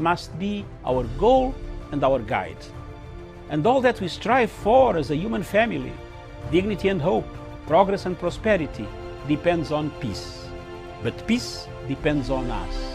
must be our goal and our guide. And all that we strive for as a human family, dignity and hope, progress and prosperity, depends on peace. But peace depends on us.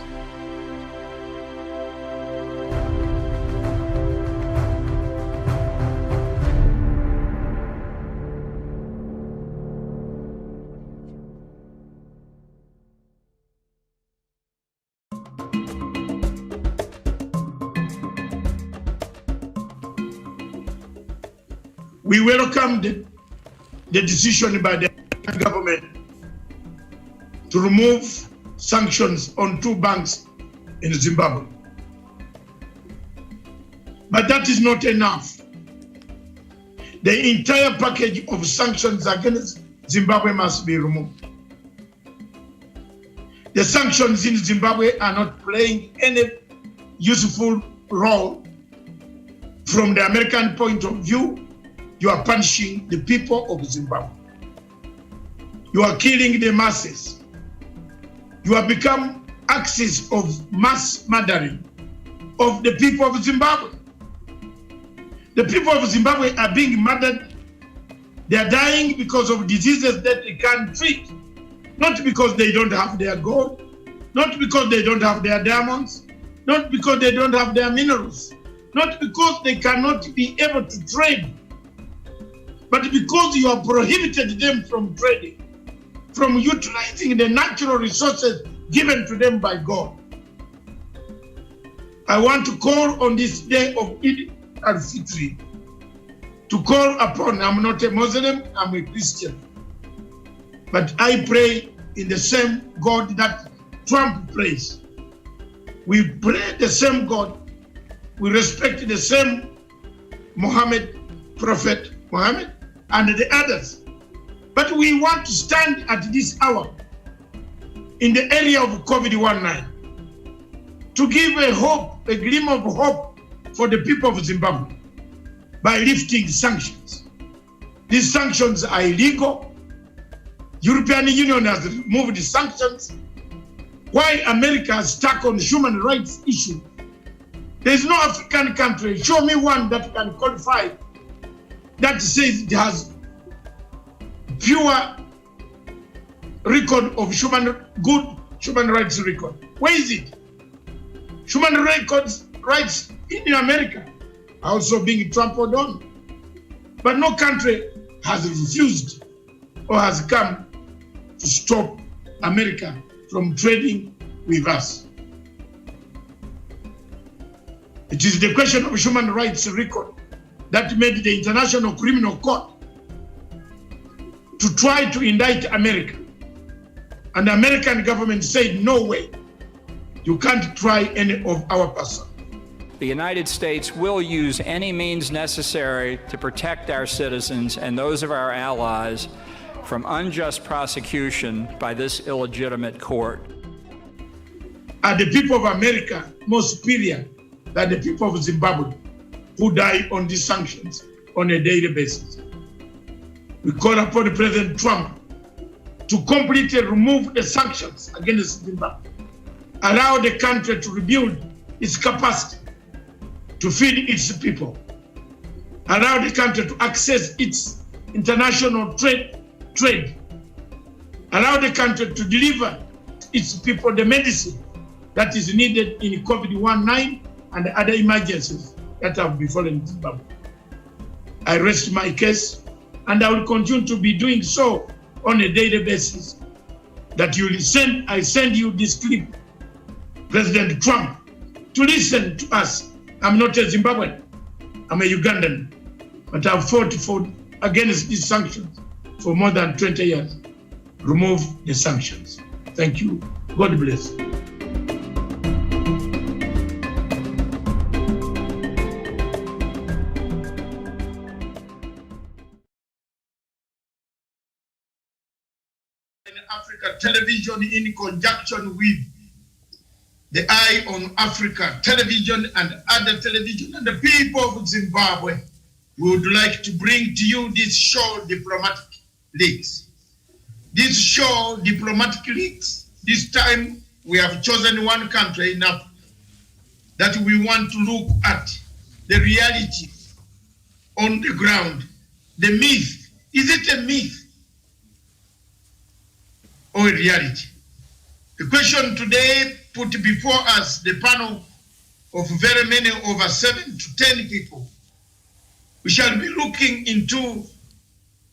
We welcome the decision by the government to remove sanctions on 2 banks in Zimbabwe. But that is not enough. The entire package of sanctions against Zimbabwe must be removed. The sanctions in Zimbabwe are not playing any useful role. From the American point of view, you are punishing the people of Zimbabwe. You are killing the masses. You have become axis of mass murdering of the people of Zimbabwe. The people of Zimbabwe are being murdered. They are dying because of diseases that they can't treat. Not because they don't have their gold, not because they don't have their diamonds, not because they don't have their minerals, not because they cannot be able to trade, but because you have prohibited them from trading, from utilizing the natural resources given to them by God. I want to call on this day of Eid al-Fitr to call upon, I'm not a Muslim, I'm a Christian, but I pray in the same God that Trump prays. We pray the same God, we respect the same Muhammad, Prophet Muhammad, and the others. But we want to stand at this hour in the area of COVID-19 to give a hope, a gleam of hope for the people of Zimbabwe by lifting sanctions. These sanctions are illegal. European Union has removed the sanctions. Why America is stuck on human rights issue? There is no African country, show me one that can qualify, that says it has pure record of good human rights record. Where is it? Human rights in America are also being trampled on. But no country has refused or has come to stop America from trading with us. It is the question of human rights record that made the International Criminal Court to try to indict America. And the American government said, no way, you can't try any of our persons. The United States will use any means necessary to protect our citizens and those of our allies from unjust prosecution by this illegitimate court. Are the people of America more superior than the people of Zimbabwe who die on these sanctions on a daily basis? We call upon President Trump to completely remove the sanctions against Zimbabwe, allow the country to rebuild its capacity to feed its people, allow the country to access its international trade, allow the country to deliver its people the medicine that is needed in COVID-19 and other emergencies that have befallen Zimbabwe. I rest my case, and I will continue to be doing so on a daily basis. That I send you this clip, President Trump, to listen to us. I'm not a Zimbabwean, I'm a Ugandan, but I've fought against these sanctions for more than 20 years. Remove the sanctions. Thank you. God bless. Africa Television, in conjunction with the Eye on Africa Television and other television and the people of Zimbabwe, we would like to bring to you this show, Diplomatic Leaks. This show, Diplomatic Leaks, this time we have chosen one country in Africa that we want to look at the reality on the ground. The myth, is it a myth or a reality? The question today put before us, the panel of very many, over 7 to 10 people, we shall be looking into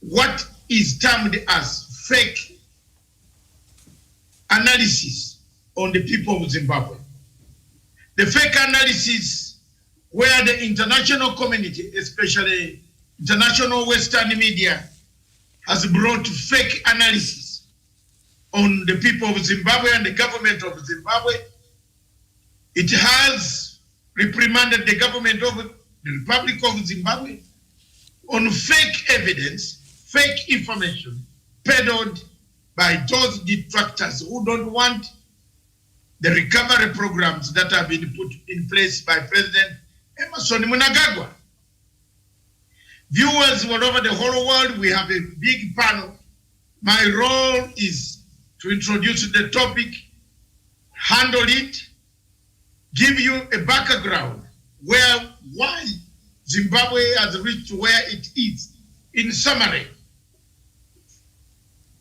what is termed as fake analysis on the people of Zimbabwe. The fake analysis where the international community, especially international Western media, has brought fake analysis on the people of Zimbabwe and the government of Zimbabwe. It has reprimanded the government of the Republic of Zimbabwe on fake evidence, fake information peddled by those detractors who don't want the recovery programs that have been put in place by President Emerson Mnangagwa. Viewers all over the whole world, we have a big panel. My role is to introduce the topic, handle it, give you a background why Zimbabwe has reached where it is. In summary,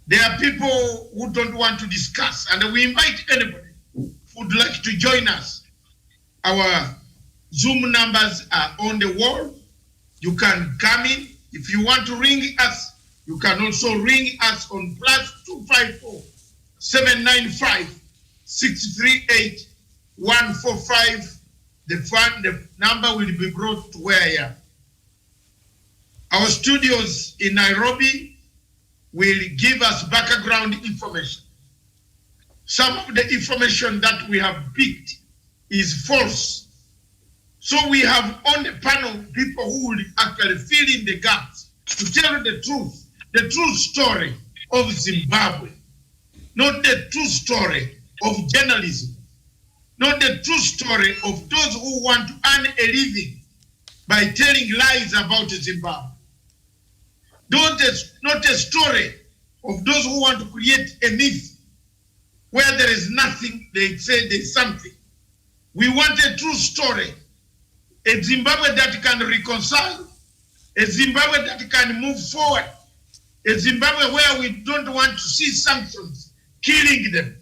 there are people who don't want to discuss, and we invite anybody who would like to join us. Our Zoom numbers are on the wall. You can come in. If you want to ring us, you can also ring us on +254 795 638 145. The number will be brought to where I am. Our studios in Nairobi will give us background information. Some of the information that we have picked is false. So we have on the panel people who will actually fill in the gaps to tell the true story of Zimbabwe, not the true story of journalism, not the true story of those who want to earn a living by telling lies about Zimbabwe. Not a story of those who want to create a myth where there is nothing, they say there's something. We want a true story, a Zimbabwe that can reconcile, a Zimbabwe that can move forward, a Zimbabwe where we don't want to see sanctions killing them,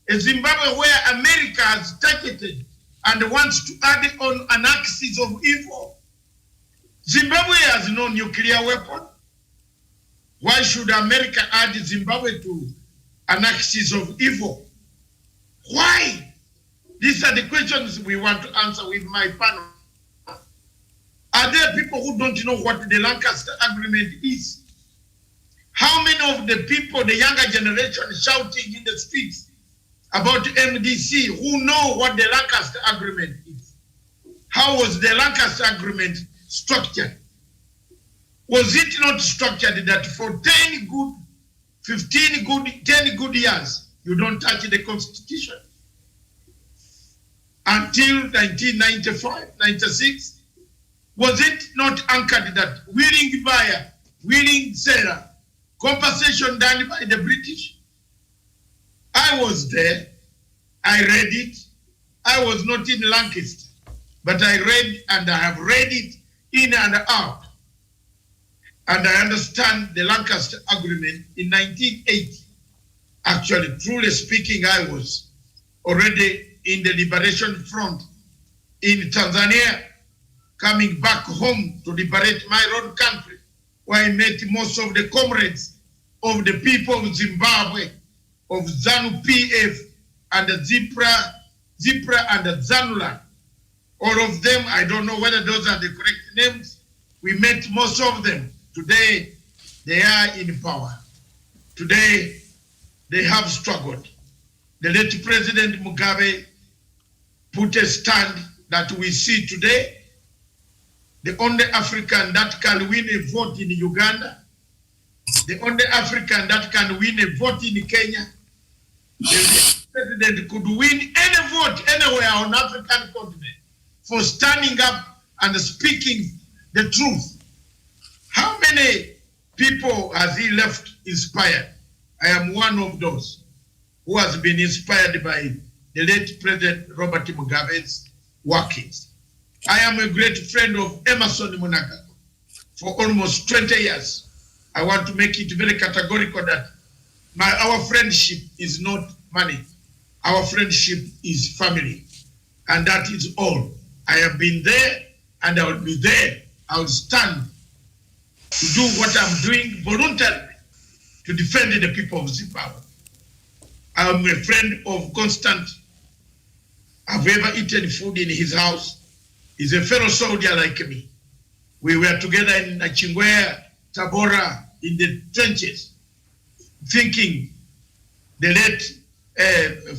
a Zimbabwe where America has targeted and wants to add on an axis of evil. Zimbabwe has no nuclear weapon. Why should America add Zimbabwe to an axis of evil? Why? These are the questions we want to answer with my panel. Are there people who don't know what the Lancaster Agreement is? How many of the people, the younger generation shouting in the streets about MDC, who know what the Lancaster Agreement is? How was the Lancaster Agreement structured? Was it not structured that for 10 good years, you don't touch the Constitution? Until 1995, 96, was it not anchored that willing buyer, willing seller, compensation done by the British? I was there, I read it. I was not in Lancaster, but I read and I have read it in and out. And I understand the Lancaster Agreement in 1980. Actually, truly speaking, I was already in the Liberation Front in Tanzania, coming back home to liberate my own country, where I met most of the comrades of the people of Zimbabwe, of ZANU-PF, and the ZIPRA and the ZANULA. All of them, I don't know whether those are the correct names. We met most of them. Today, they are in power. Today, they have struggled. The late President Mugabe put a stand that we see today. The only African that can win a vote in Uganda, the only African that can win a vote in Kenya, the president could win any vote anywhere on African continent for standing up and speaking the truth. How many people has he left inspired? I am one of those who has been inspired by the late President Robert Mugabe's workings. I am a great friend of Emerson Munaka for almost 20 years. I want to make it very categorical that our friendship is not money. Our friendship is family. And that is all. I have been there and I will be there. I will stand to do what I'm doing voluntarily to defend the people of Zimbabwe. I am a friend of Constant. I've ever eaten food in his house. He's a fellow soldier like me. We were together in Nachingwea, Tabora, in the trenches, thinking the late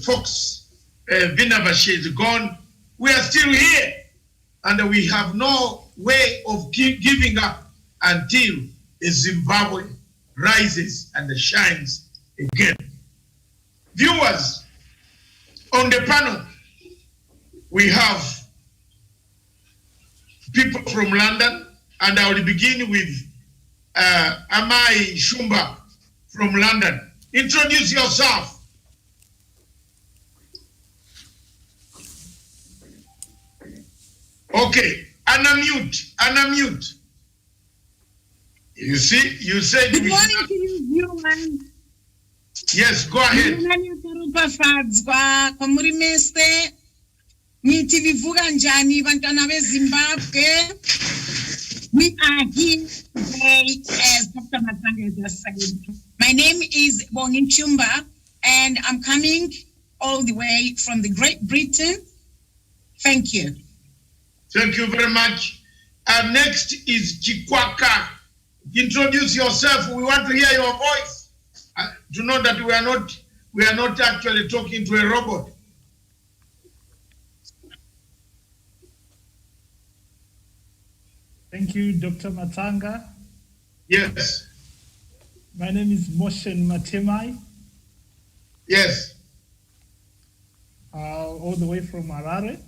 Fox Vinavashi is gone. We are still here, and we have no way of giving up until Zimbabwe rises and shines again. Viewers, on the panel, we have people from London, and I will begin with Amai Shumba from London. Introduce yourself. Okay, unmute. You see, you said. Good morning to you, viewers. Yes, go ahead. We are here today, as Dr. Matanga just said. My name is Bongi Chumba, and I'm coming all the way from the Great Britain. Thank you. Thank you very much. Next is Chikwaka. Introduce yourself. We want to hear your voice. To know that we are not actually talking to a robot. Thank you, Dr. Matanga. Yes. My name is Moshen Matemai. Yes. All the way from Harare.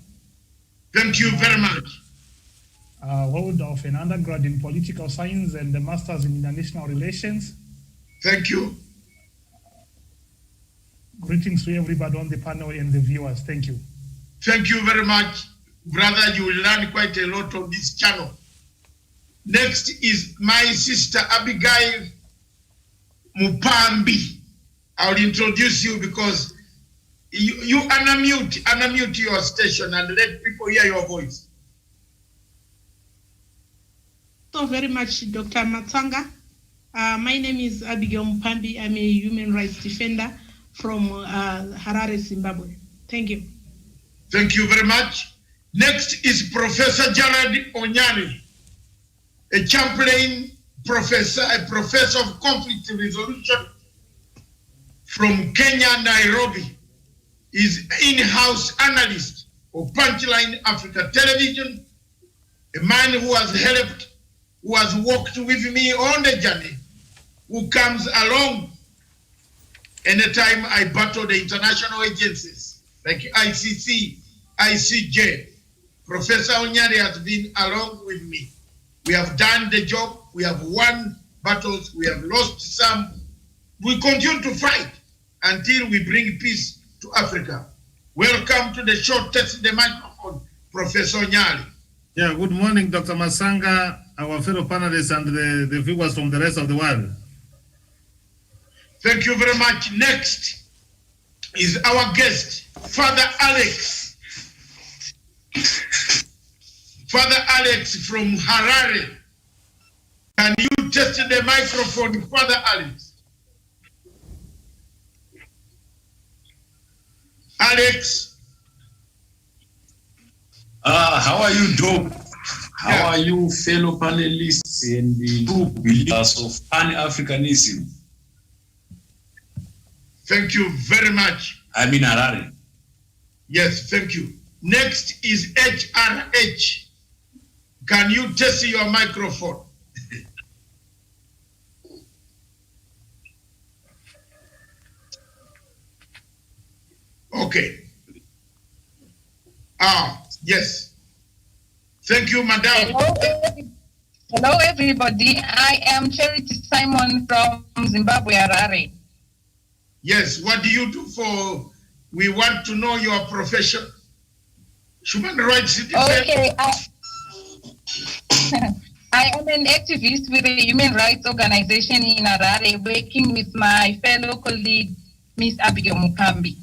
Thank you very much. Hold of an undergrad in political science and a master's in international relations. Thank you. Greetings to everybody on the panel and the viewers. Thank you. Thank you very much. Brother, you will learn quite a lot on this channel. Next is my sister Abigail Mupambi. I will introduce you because you unmute your station and let people hear your voice. So very much, Dr. Matanga. My name is Abigail Mupambi. I'm a human rights defender from Harare, Zimbabwe. Thank you. Thank you very much. Next is Professor Jared Onyani, a Champlain professor, a professor of conflict resolution from Kenya, Nairobi. Is in-house analyst of Punchline Africa Television, a man who has helped, who has walked with me on the journey, who comes along anytime I battle the international agencies like ICC, ICJ. Professor Onyari has been along with me. We have done the job, we have won battles, we have lost some. We continue to fight until we bring peace to Africa. Welcome to the show. Test the microphone, Professor Onyari. Yeah, good morning, Dr. Masanga, our fellow panelists, and the viewers from the rest of the world. Thank you very much. Next is our guest, Father Alex. Father Alex from Harare. Can you test the microphone, Father Alex? Alex. How are you, Doc? How are you, fellow panelists and the true believers of Pan-Africanism? Thank you very much. I'm in Harare. Yes, thank you. Next is HRH. Can you test your microphone? Okay. Yes. Thank you, Madam. Hello, everybody. I am Charity Simon from Zimbabwe, Harare. Yes, what do you do for, we want to know your profession. human rights defender. Okay, I am an activist with a human rights organization in Harare, working with my fellow colleague, Ms. Abigail Mukambi.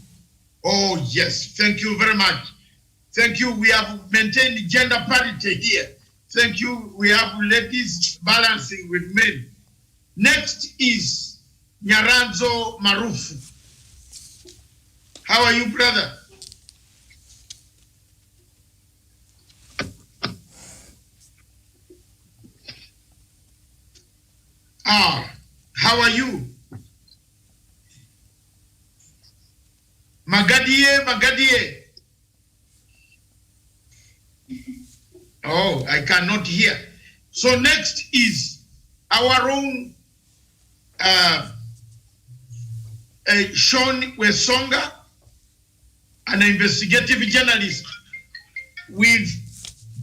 Oh, yes. Thank you very much. Thank you. We have maintained gender parity here. Thank you. We have ladies balancing with men. Next is Nyaranzo Marufu. How are you, brother? How are you? Magadie. Oh, I cannot hear. So next is our own Sean Wesonga, an investigative journalist with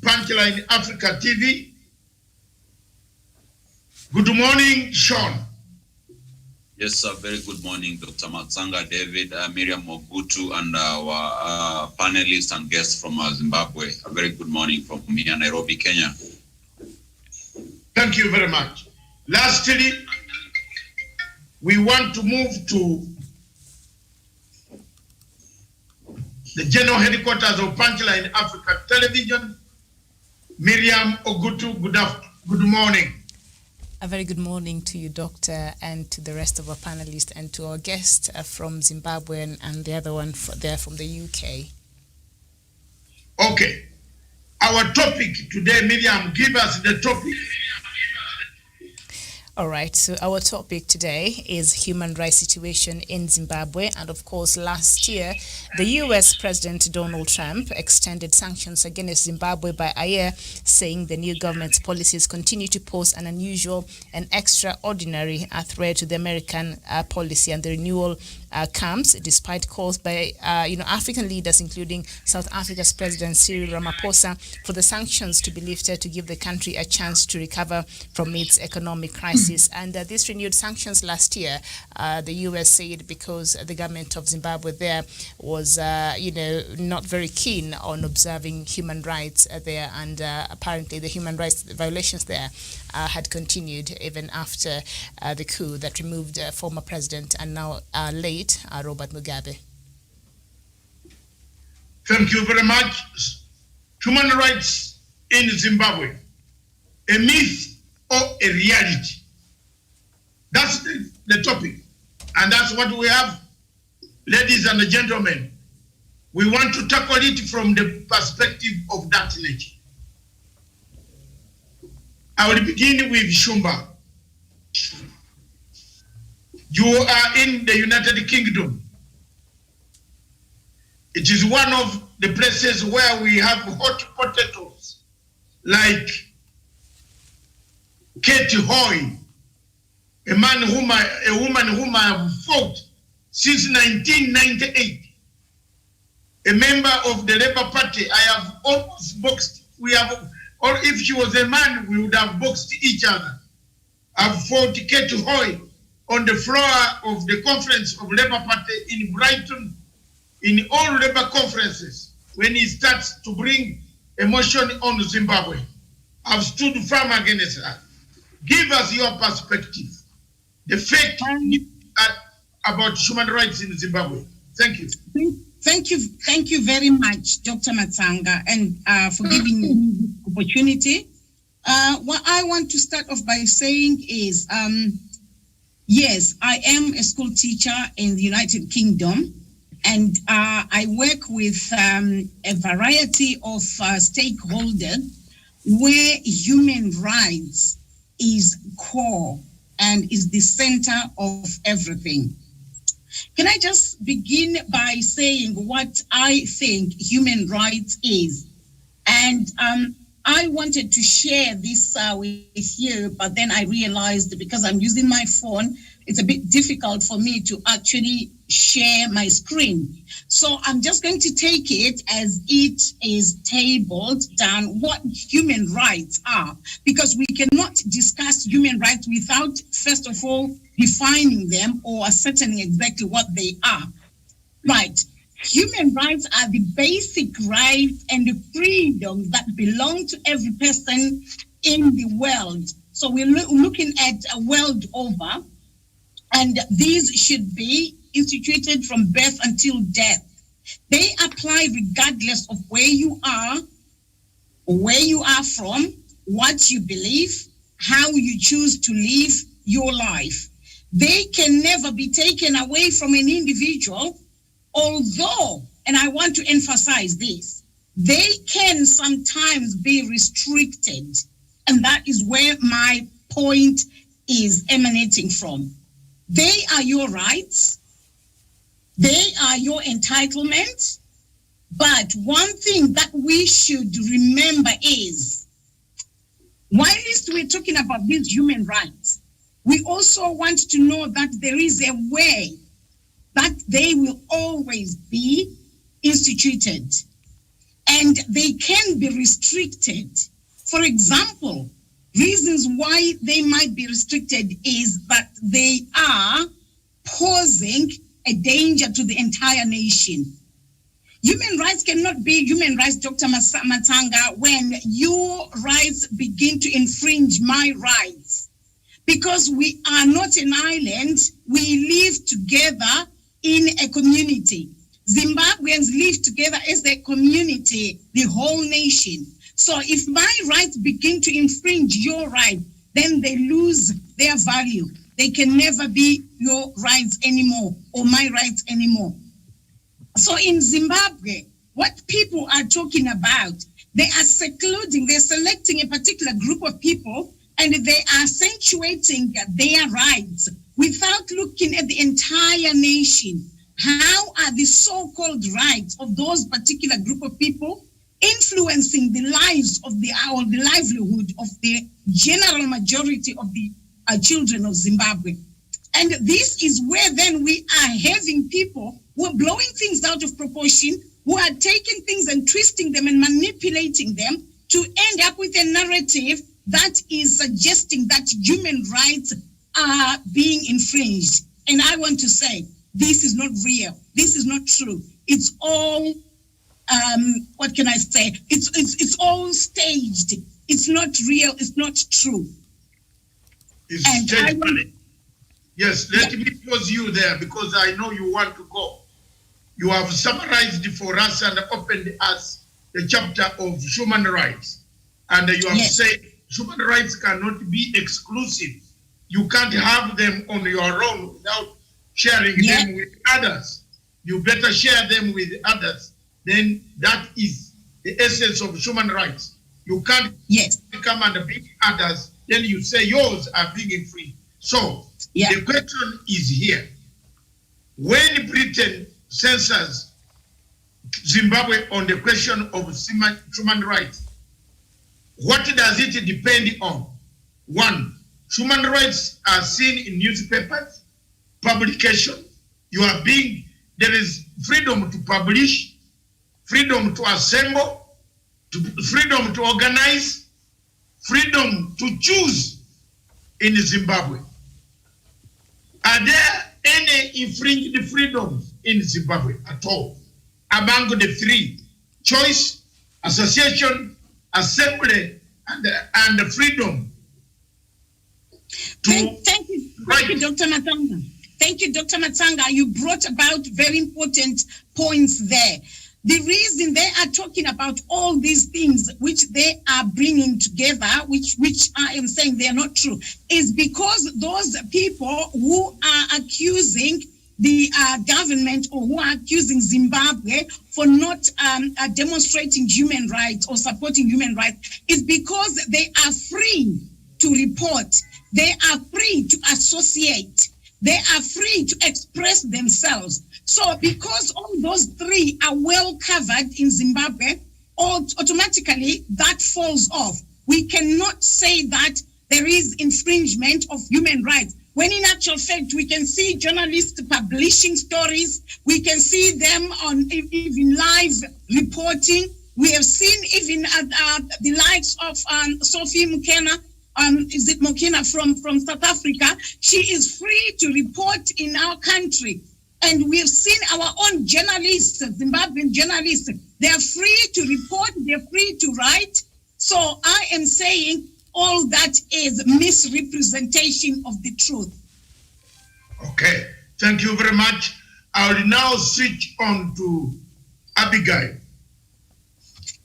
Punchline Africa TV. Good morning, Sean. Yes, sir. Very good morning, Dr. Matsanga, David, Miriam Mogutu, and our panelists and guests from Zimbabwe. A very good morning from me in Nairobi, Kenya. Thank you very much. Lastly, we want to move to the general headquarters of Punchline Africa Television. Miriam Ogutu, good morning. A very good morning to you, Doctor, and to the rest of our panelists, and to our guests from Zimbabwe and the other one there from the UK. Okay. Our topic today, Miriam, give us the topic. All right, so our topic today is human rights situation in Zimbabwe. And of course, last year, the US President Donald Trump extended sanctions against Zimbabwe by a year, saying the new government's policies continue to pose an unusual and extraordinary threat to the American policy, and the renewal comes despite calls by African leaders, including South Africa's President Cyril Ramaphosa, for the sanctions to be lifted to give the country a chance to recover from its economic crisis. And these renewed sanctions last year, the US said because the government of Zimbabwe there was, not very keen on observing human rights there, and apparently the human rights violations there had continued even after the coup that removed former president and now late Robert Mugabe. Thank you very much. Human rights in Zimbabwe, a myth or a reality? That's the topic. And that's what we have, ladies and gentlemen. We want to tackle it from the perspective of that nature. I will begin with Shumba. You are in the United Kingdom. It is one of the places where we have hot potatoes, like Katie Hoy, a woman whom I have fought since 1998, a member of the Labour Party. I have almost boxed. Or if she was a man, we would have boxed each other. I've fought Katie Hoy on the floor of the conference of Labour Party in Brighton, in all Labour conferences, when he starts to bring emotion on Zimbabwe. I've stood firm against her. Give us your perspective. The fake about human rights in Zimbabwe. Thank you. Thank you very much, Dr. Matsanga, and for giving me this opportunity. What I want to start off by saying is, yes, I am a school teacher in the United Kingdom, and I work with a variety of stakeholders where human rights is core and is the center of everything. Can I just begin by saying what I think human rights is? And I wanted to share this with you, but then I realized because I'm using my phone, it's a bit difficult for me to actually share my screen. So I'm just going to take it as it is tabled down what human rights are, because we cannot discuss human rights without, first of all, defining them or ascertaining exactly what they are. Right. Human rights are the basic rights and the freedoms that belong to every person in the world. So we're looking at a world over, and these should be instituted from birth until death. They apply regardless of where you are from, what you believe, how you choose to live your life. They can never be taken away from an individual, although, and I want to emphasize this, they can sometimes be restricted. And that is where my point is emanating from. They are your rights. They are your entitlement. But one thing that we should remember is, whilst we're talking about these human rights, we also want to know that there is a way that they will always be instituted, and they can be restricted. For example, reasons why they might be restricted is that they are posing a danger to the entire nation. Human rights cannot be human rights, Dr. Matanga, when your rights begin to infringe my rights. Because we are not an island, we live together in a community. Zimbabweans live together as a community, the whole nation. So if my rights begin to infringe your right, then they lose their value. They can never be your rights anymore or my rights anymore. So in Zimbabwe, what people are talking about, they are they're selecting a particular group of people, and they are accentuating their rights without looking at the entire nation. How are the so-called rights of those particular group of people influencing the lives of the livelihood of the general majority of the children of Zimbabwe? And this is where then we are having people who are blowing things out of proportion, who are taking things and twisting them and manipulating them to end up with a narrative that is suggesting that human rights are being infringed. And I want to say, this is not real. This is not true. It's all, what can I say? It's all staged. It's not real. It's not true. It's staged. Yes, let me pause you there because I know you want to go. You have summarized for us and opened us the chapter of human rights. And you have said human rights cannot be exclusive. You can't have them on your own without sharing them with others. You better share them with others. Then that is the essence of human rights. You can't come and beat others, then you say yours are being infringed. So the question is here. When Britain censors Zimbabwe on the question of human rights, what does it depend on? One, human rights are seen in newspapers, publication. There is freedom to publish, freedom to assemble, freedom to organize, freedom to choose in Zimbabwe. Are there any infringed freedoms in Zimbabwe at all? Among the three: choice, association, assembly, and the freedom to... Thank you, Dr. Matanga. Thank you, Dr. Matanga. You brought about very important points there. The reason they are talking about all these things which they are bringing together, which I am saying they are not true, is because those people who are accusing the government or who are accusing Zimbabwe for not demonstrating human rights or supporting human rights is because they are free to report. They are free to associate. They are free to express themselves. So because all those three are well covered in Zimbabwe, automatically that falls off. We cannot say that there is infringement of human rights, when in actual fact, we can see journalists publishing stories. We can see them on even live reporting. We have seen even the likes of Sophie Mukena, Mukena from South Africa. She is free to report in our country. And we've seen our own journalists, Zimbabwean journalists, they're free to report, they're free to write. So I am saying all that is misrepresentation of the truth. Okay, thank you very much. I will now switch on to Abigail.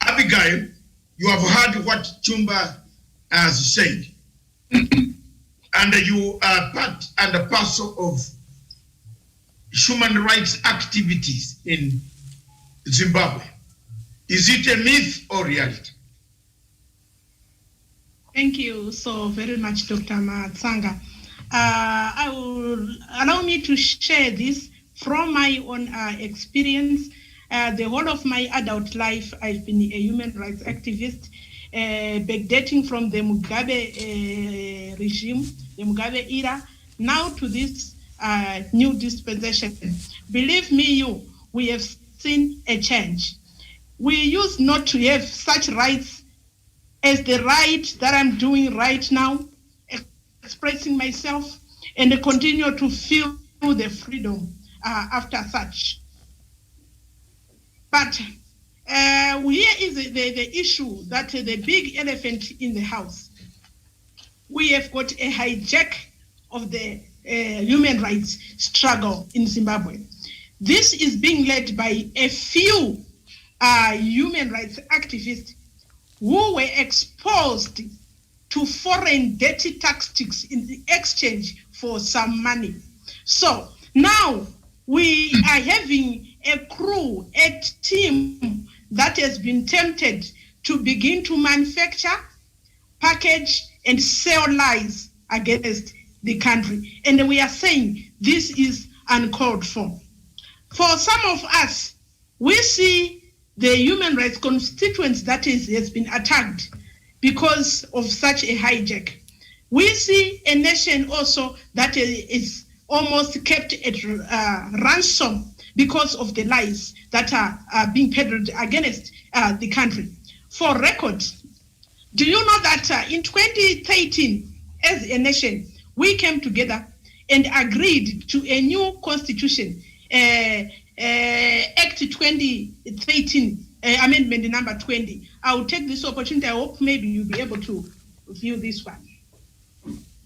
Abigail, you have heard what Chumba has said. And you are part and parcel of human rights activities in Zimbabwe. Is it a myth or reality? Thank you so very much, Dr. Matsanga. I will allow me to share this from my own experience. The whole of my adult life, I've been a human rights activist, backdating from the Mugabe regime, the Mugabe era, now to this new dispensation. Believe me, we have seen a change. We used not to have such rights as the right that I'm doing right now, expressing myself, and continue to feel the freedom after such. But here is the issue, that the big elephant in the house. We have got a hijack of the human rights struggle in Zimbabwe. This is being led by a few human rights activists who were exposed to foreign dirty tactics in the exchange for some money. So now we are having a crew, a team that has been tempted to begin to manufacture, package, and sell lies against the country. And we are saying this is uncalled for. For some of us, we see the human rights constituents that has been attacked because of such a hijack. We see a nation also that is almost kept at ransom because of the lies that are being peddled against the country. For record, do you know that in 2013, as a nation, we came together and agreed to a new constitution, Act 2013, amendment number 20. I will take this opportunity. I hope maybe you'll be able to view this one.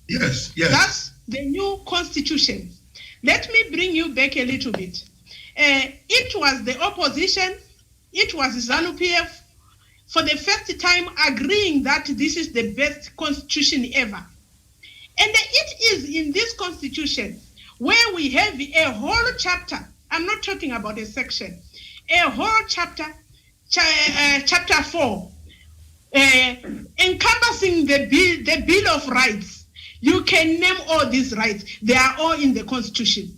Yes. That's the new constitution. Let me bring you back a little bit. It was the opposition, it was ZANU-PF, for the first time agreeing that this is the best constitution ever. And it is in this constitution where we have a whole chapter, I'm not talking about a section, a whole chapter, chapter 4, encompassing the Bill of Rights. You can name all these rights. They are all in the Constitution.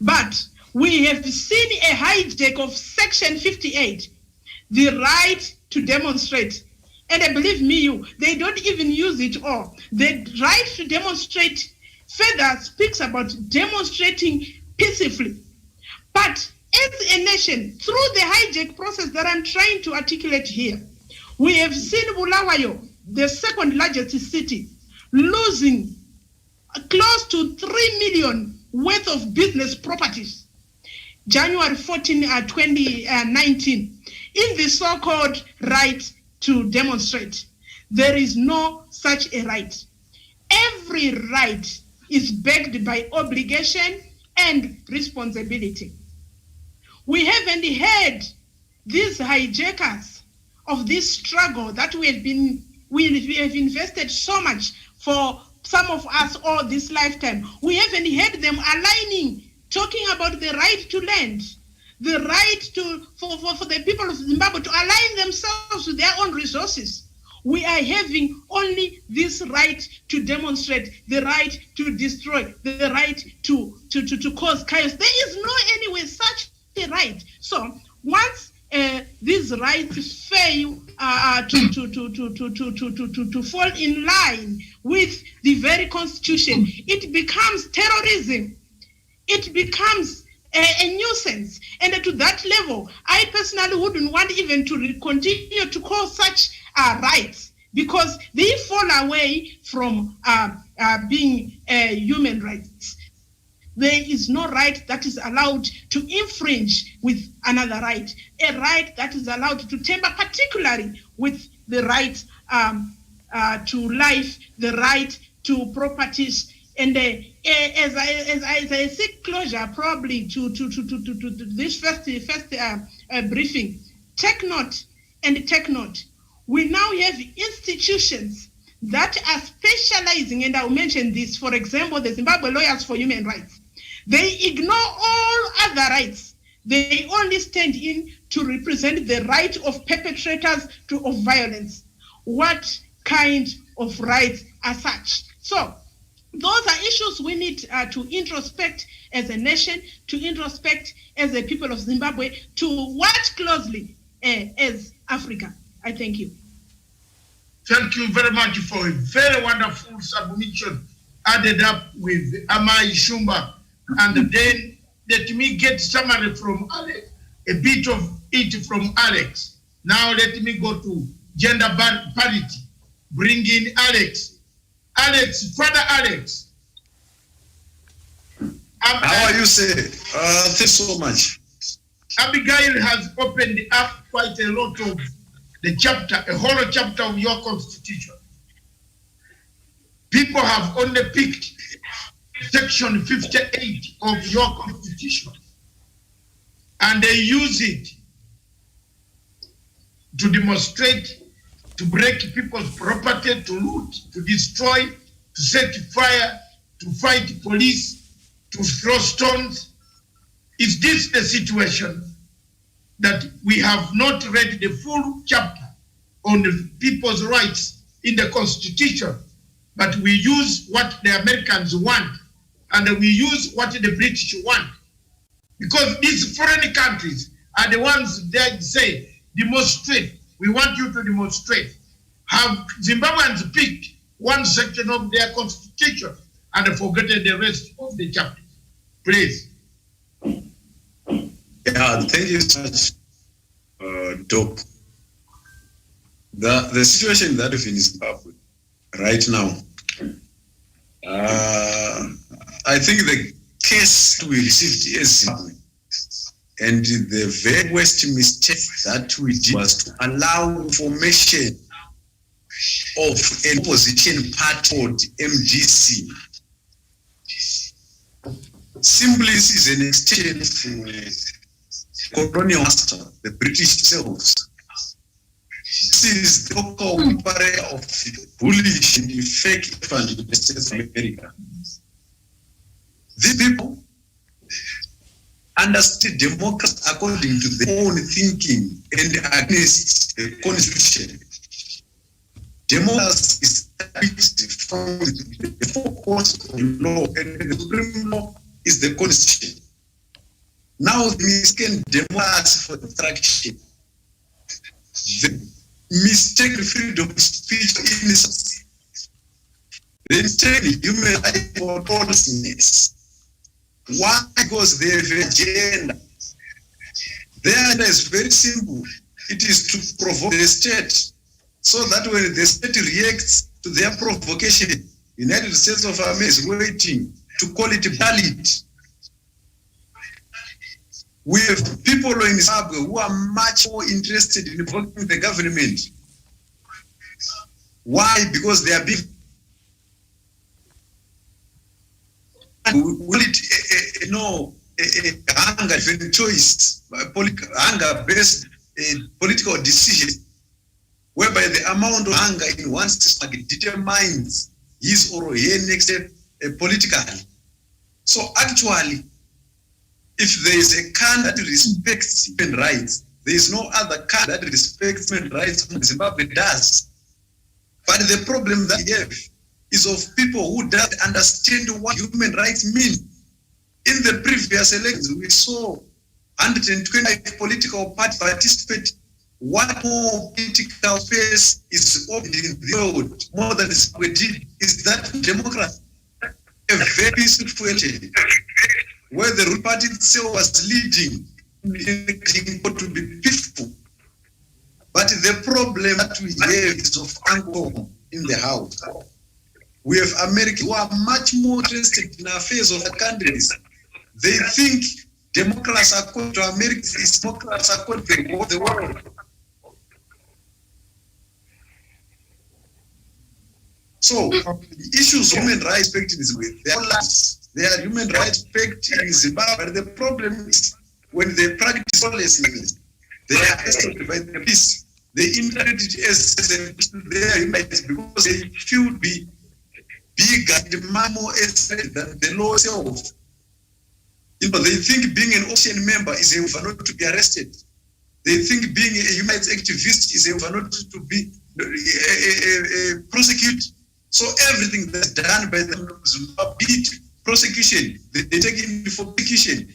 But we have seen a hijack of Section 58, the right to demonstrate. And believe me, they don't even use it all. The right to demonstrate further speaks about demonstrating peacefully. But as a nation, through the hijack process that I'm trying to articulate here, we have seen Bulawayo, the second largest city, losing close to 3 million worth of business properties, January 14, 2019, in the so-called right to demonstrate. There is no such a right. Every right is backed by obligation and responsibility. We haven't heard these hijackers of this struggle that we have invested so much for some of us all this lifetime. We haven't heard them aligning, talking about the right to land, the right for the people of Zimbabwe to align themselves with their own resources. We are having only this right to demonstrate, the right to destroy, the right to cause chaos. There is no anywhere such a right. So once these rights fail to fall in line with the very constitution, it becomes terrorism. It becomes a nuisance. And to that level, I personally wouldn't want even to continue to call such rights, because they fall away from being human rights. There is no right that is allowed to infringe with another right, a right that is allowed to tamper particularly with the right to life, the right to properties. And as I seek closure probably to this first briefing, take note. We now have institutions that are specializing, and I'll mention this, for example, the Zimbabwe Lawyers for Human Rights. They ignore all other rights. They only stand in to represent the right of perpetrators of violence. What kind of rights are such? So those are issues we need to introspect as a nation, to introspect as a people of Zimbabwe, to watch closely as Africa. I thank you. Thank you very much for a very wonderful submission added up with Amai Shumba. And then let me get summary from Alex, a bit of it from Alex. Now let me go to gender parity. Bring in Alex. Father Alex. How are you, sir? Thanks so much. Abigail has opened up quite a lot of the chapter, a whole chapter of your constitution. People have only picked section 58 of your constitution, and they use it to demonstrate, to break people's property, to loot, to destroy, to set fire, to fight police, to throw stones. Is this the situation that we have not read the full chapter on the people's rights in the Constitution, but we use what the Americans want and we use what the British want? Because these foreign countries are the ones that say, demonstrate, we want you to demonstrate. Have Zimbabweans picked one section of their Constitution and forgotten the rest of the chapter? Please. Yeah, thank you so much, Doc. The situation that we have in Zimbabwe right now, I think the case we received is Zimbabwe, and the very worst mistake that we did was to allow formation of an opposition party called MDC. Simply, this is an extension for colonial master, the British themselves. This is the local party of bullish and fake fund in the States of America. These people understood democracy according to their own thinking and against the Constitution. Democracy is established from the four corners of law, and the supreme law is the Constitution. Now the mistaken democracy for destruction, the mistaken freedom of speech innocence, the mistaken human life for lawlessness. Why? Because they have an agenda. Their agenda is very simple. It is to provoke the state, so that when the state reacts to their provocation, the United States of America is waiting to call it valid. We have people in Zimbabwe who are much more interested in provoking the government. Why? Because they are being hunger-driven choice, hunger-based political decision, whereby the amount of hunger in one's stomach determines his or her next step politically. So actually, if there is a country that respects human rights, there is no other country that respects human rights than Zimbabwe does. But the problem that we have is of people who don't understand what human rights mean. In the previous elections, we saw 125 political parties participate. What more political space is opened in the world more than Zimbabwe did is that democracy. A very peaceful election where the ruling party itself was leading to be peaceful. But the problem that we have is of anger in the house. We have Americans who are much more interested in affairs of the countries. They think democracy according to America is democracy according to the world. So issues of human rights respect in Zimbabwe, they are human rights respect in Zimbabwe. But the problem is when they practice lawlessness, they are arrested by the police. They interpret it as their human rights because they feel be bigger and more than the law itself. You know, they think being an OCN member is a not to be arrested. They think being a human rights activist is a not to be prosecuted. So everything that's done by them, be it prosecution, they take it for prosecution.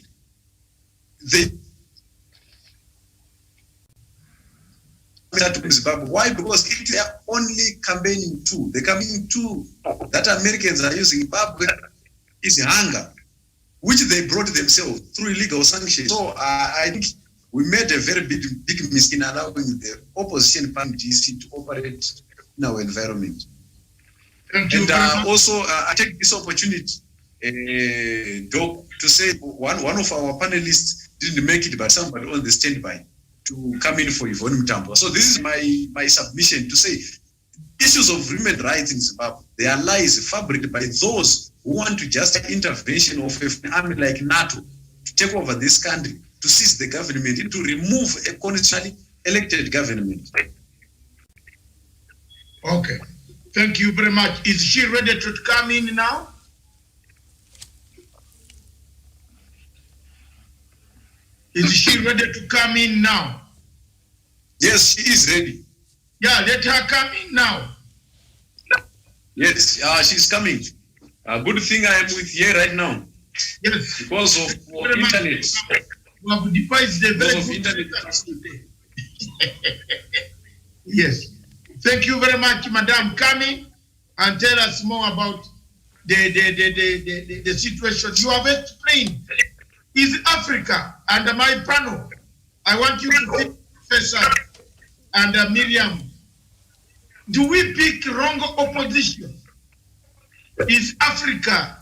Why? Because it's their only campaigning tool. The campaigning tool that Americans are using in Zimbabwe is hunger, which they brought themselves through illegal sanctions. So I think we made a very big mistake in allowing the opposition parties to operate in our environment. Thank you. And also, I take this opportunity, Doc, to say one of our panelists didn't make it, but somebody on the standby to come in for Yvonne Mutambo. So this is my submission to say issues of human rights in Zimbabwe, they are lies fabricated by those who want to just intervention of an army like NATO to take over this country, to seize the government, and to remove a constitutionally elected government. Okay. Thank you very much. Is she ready to come in now? Is she ready to come in now? Yes, she is ready. Yeah, let her come in now. Yes, she's coming. Good thing I am with you right now. Yes. Because of internet. We have devised the very good internet. Yes. Thank you very much, Madam. Coming and tell us more about the situation. You have explained. Is Africa under my panel? I want you to think, Professor and Miriam. Do we pick wrong opposition? Is Africa?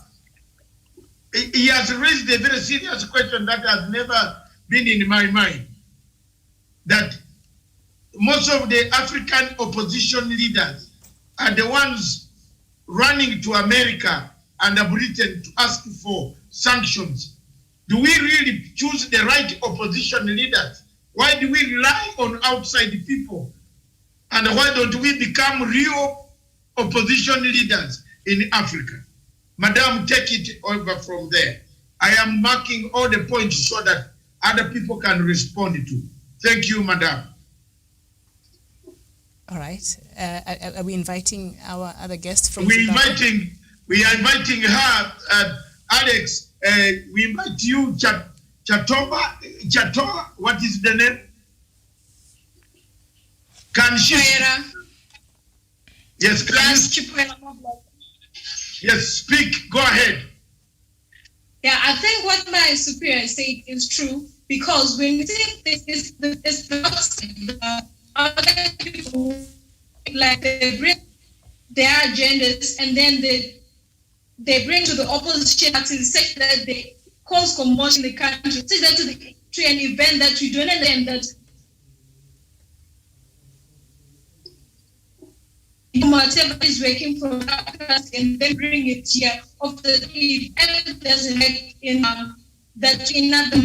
He has raised a very serious question that has never been in my mind. That most of the African opposition leaders are the ones running to America and Britain to ask for sanctions. Do we really choose the right opposition leaders? Why do we rely on outside people? And why don't we become real opposition leaders in Africa? Madam, take it over from there. I am marking all the points so that other people can respond to. Thank you, Madam. All right. Are we inviting our other guests from We Zimbabwe? are inviting her, Alex. We invite you, Chatoa. What is the name? Can she? Yes, yes, speak. Go ahead. Yeah, I think what my superior said is true, because when you think this is the other people, like they bring their agendas and then they bring to the opposition parties, say that they cause commotion in the country, say that to an event that you don't understand that whatever is working for us and then bring it here of the event doesn't make in that in other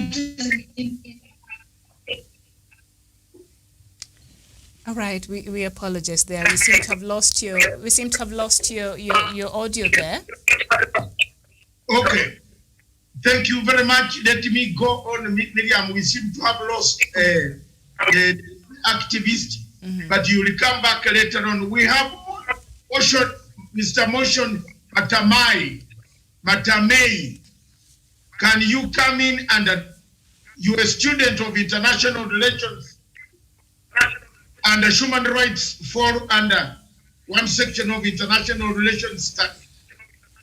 All right, we apologize there. We seem to have lost your your audio there. Okay. Thank you very much. Let me go on, Miriam. We seem to have lost the activist, but you will come back later on. We have Mr. Motion Matamei. Can you come in and you're a student of international relations and human rights fall under one section of international relations study.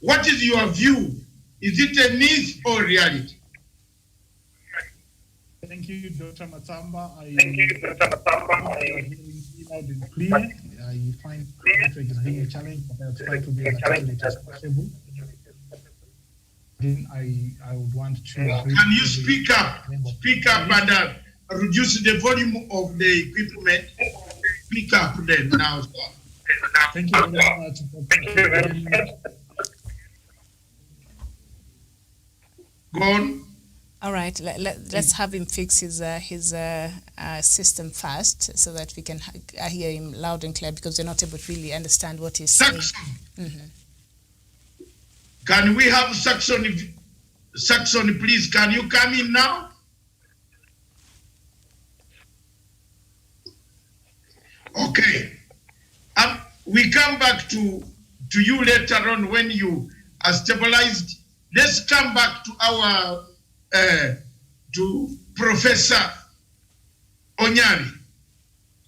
What is your view? Is it a myth or reality? Thank you, Dr. Matamba. I am hearing loud and clear. I find network is being a challenge, but I'll try to be as accurate as possible. Then I would want to... Can you speak up? Speak up and reduce the volume of the equipment. Speak up then now. Thank you very much. Go on. All right, let's have him fix his system first so that we can hear him loud and clear, because we're not able to really understand what he's saying. Can we have Saxon, please? Can you come in now? Okay. We come back to you later on when you are stabilized. Let's come back to our to Professor Onyari.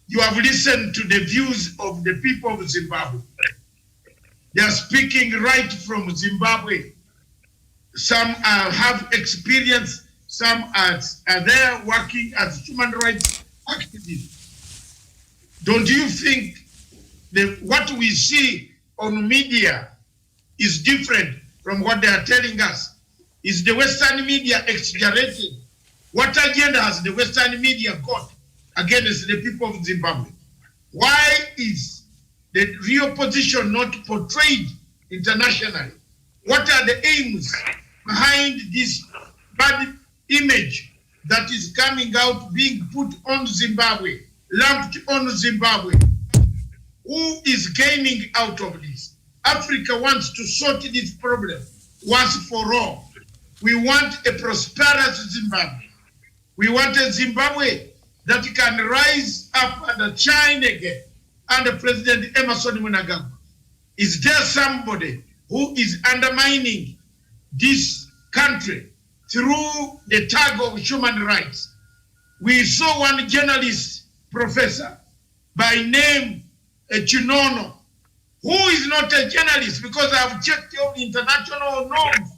You have listened to the views of the people of Zimbabwe. They are speaking right from Zimbabwe. Some have experience, some are there working as human rights activists. Don't you think that what we see on media is different from what they are telling us? Is the Western media exaggerated? What agenda has the Western media got against the people of Zimbabwe? Why is the real position not portrayed internationally? What are the aims behind this bad image that is coming out, being put on Zimbabwe, lumped on Zimbabwe? Who is gaining out of this? Africa wants to sort this problem once for all. We want a prosperous Zimbabwe. We want a Zimbabwe that can rise up and shine again under President Emerson Mnangagwa. Is there somebody who is undermining this country through the tag of human rights? We saw one journalist, professor, by name Chinono, who is not a journalist, because I have checked all international norms,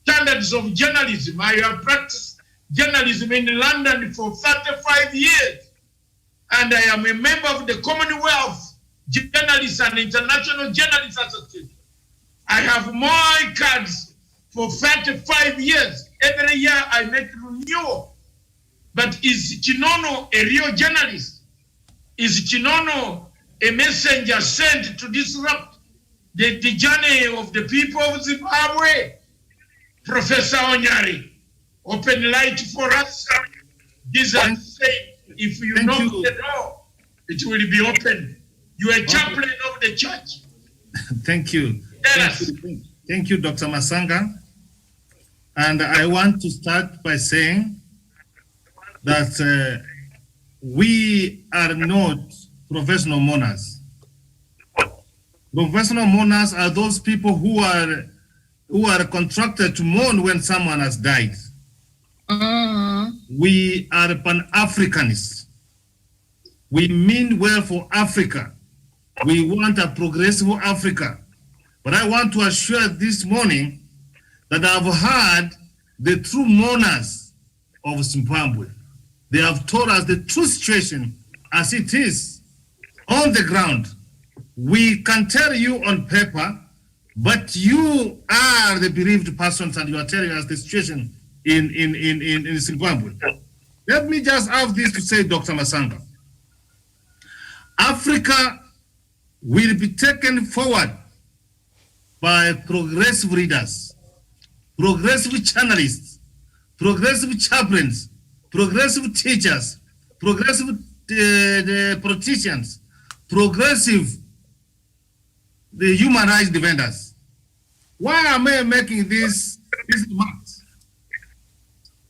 standards of journalism. I have practiced journalism in London for 35 years. And I am a member of the Commonwealth Journalists and International Journalists Association. I have my cards for 35 years. Every year I make renewal. But is Chinono a real journalist? Is Chinono a messenger sent to disrupt the journey of the people of Zimbabwe? Professor Onyari, open light for us. Jesus said, if you knock the door, it will be opened. You are a chaplain of the church. Thank you. Thank you, Dr. Masanga. And I want to start by saying that we are not professional mourners. Professional mourners are those people who are contracted to mourn when someone has died. We are Pan-Africanists. We mean well for Africa. We want a progressive Africa. But I want to assure this morning that I've heard the true mourners of Zimbabwe. They have told us the true situation as it is on the ground. We can tell you on paper, but you are the bereaved persons and you are telling us the situation in Zimbabwe. Let me just have this to say, Dr. Masanga. Africa will be taken forward by progressive leaders, progressive journalists, progressive chaplains, progressive teachers, progressive politicians, progressive the human rights defenders. Why am I making this remarks?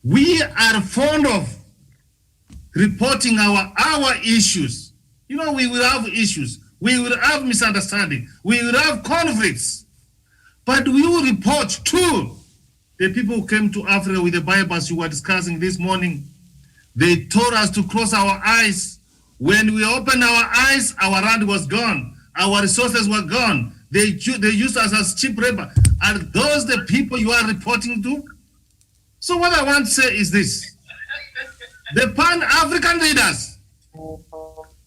We are fond of reporting our issues. You know, we will have issues. We will have misunderstanding. We will have conflicts. But we will report to the people who came to Africa with the Bibles you were discussing this morning. They told us to close our eyes. When we opened our eyes, our land was gone. Our resources were gone. They used us as cheap labor. Are those the people you are reporting to? So what I want to say is this. The Pan-African leaders,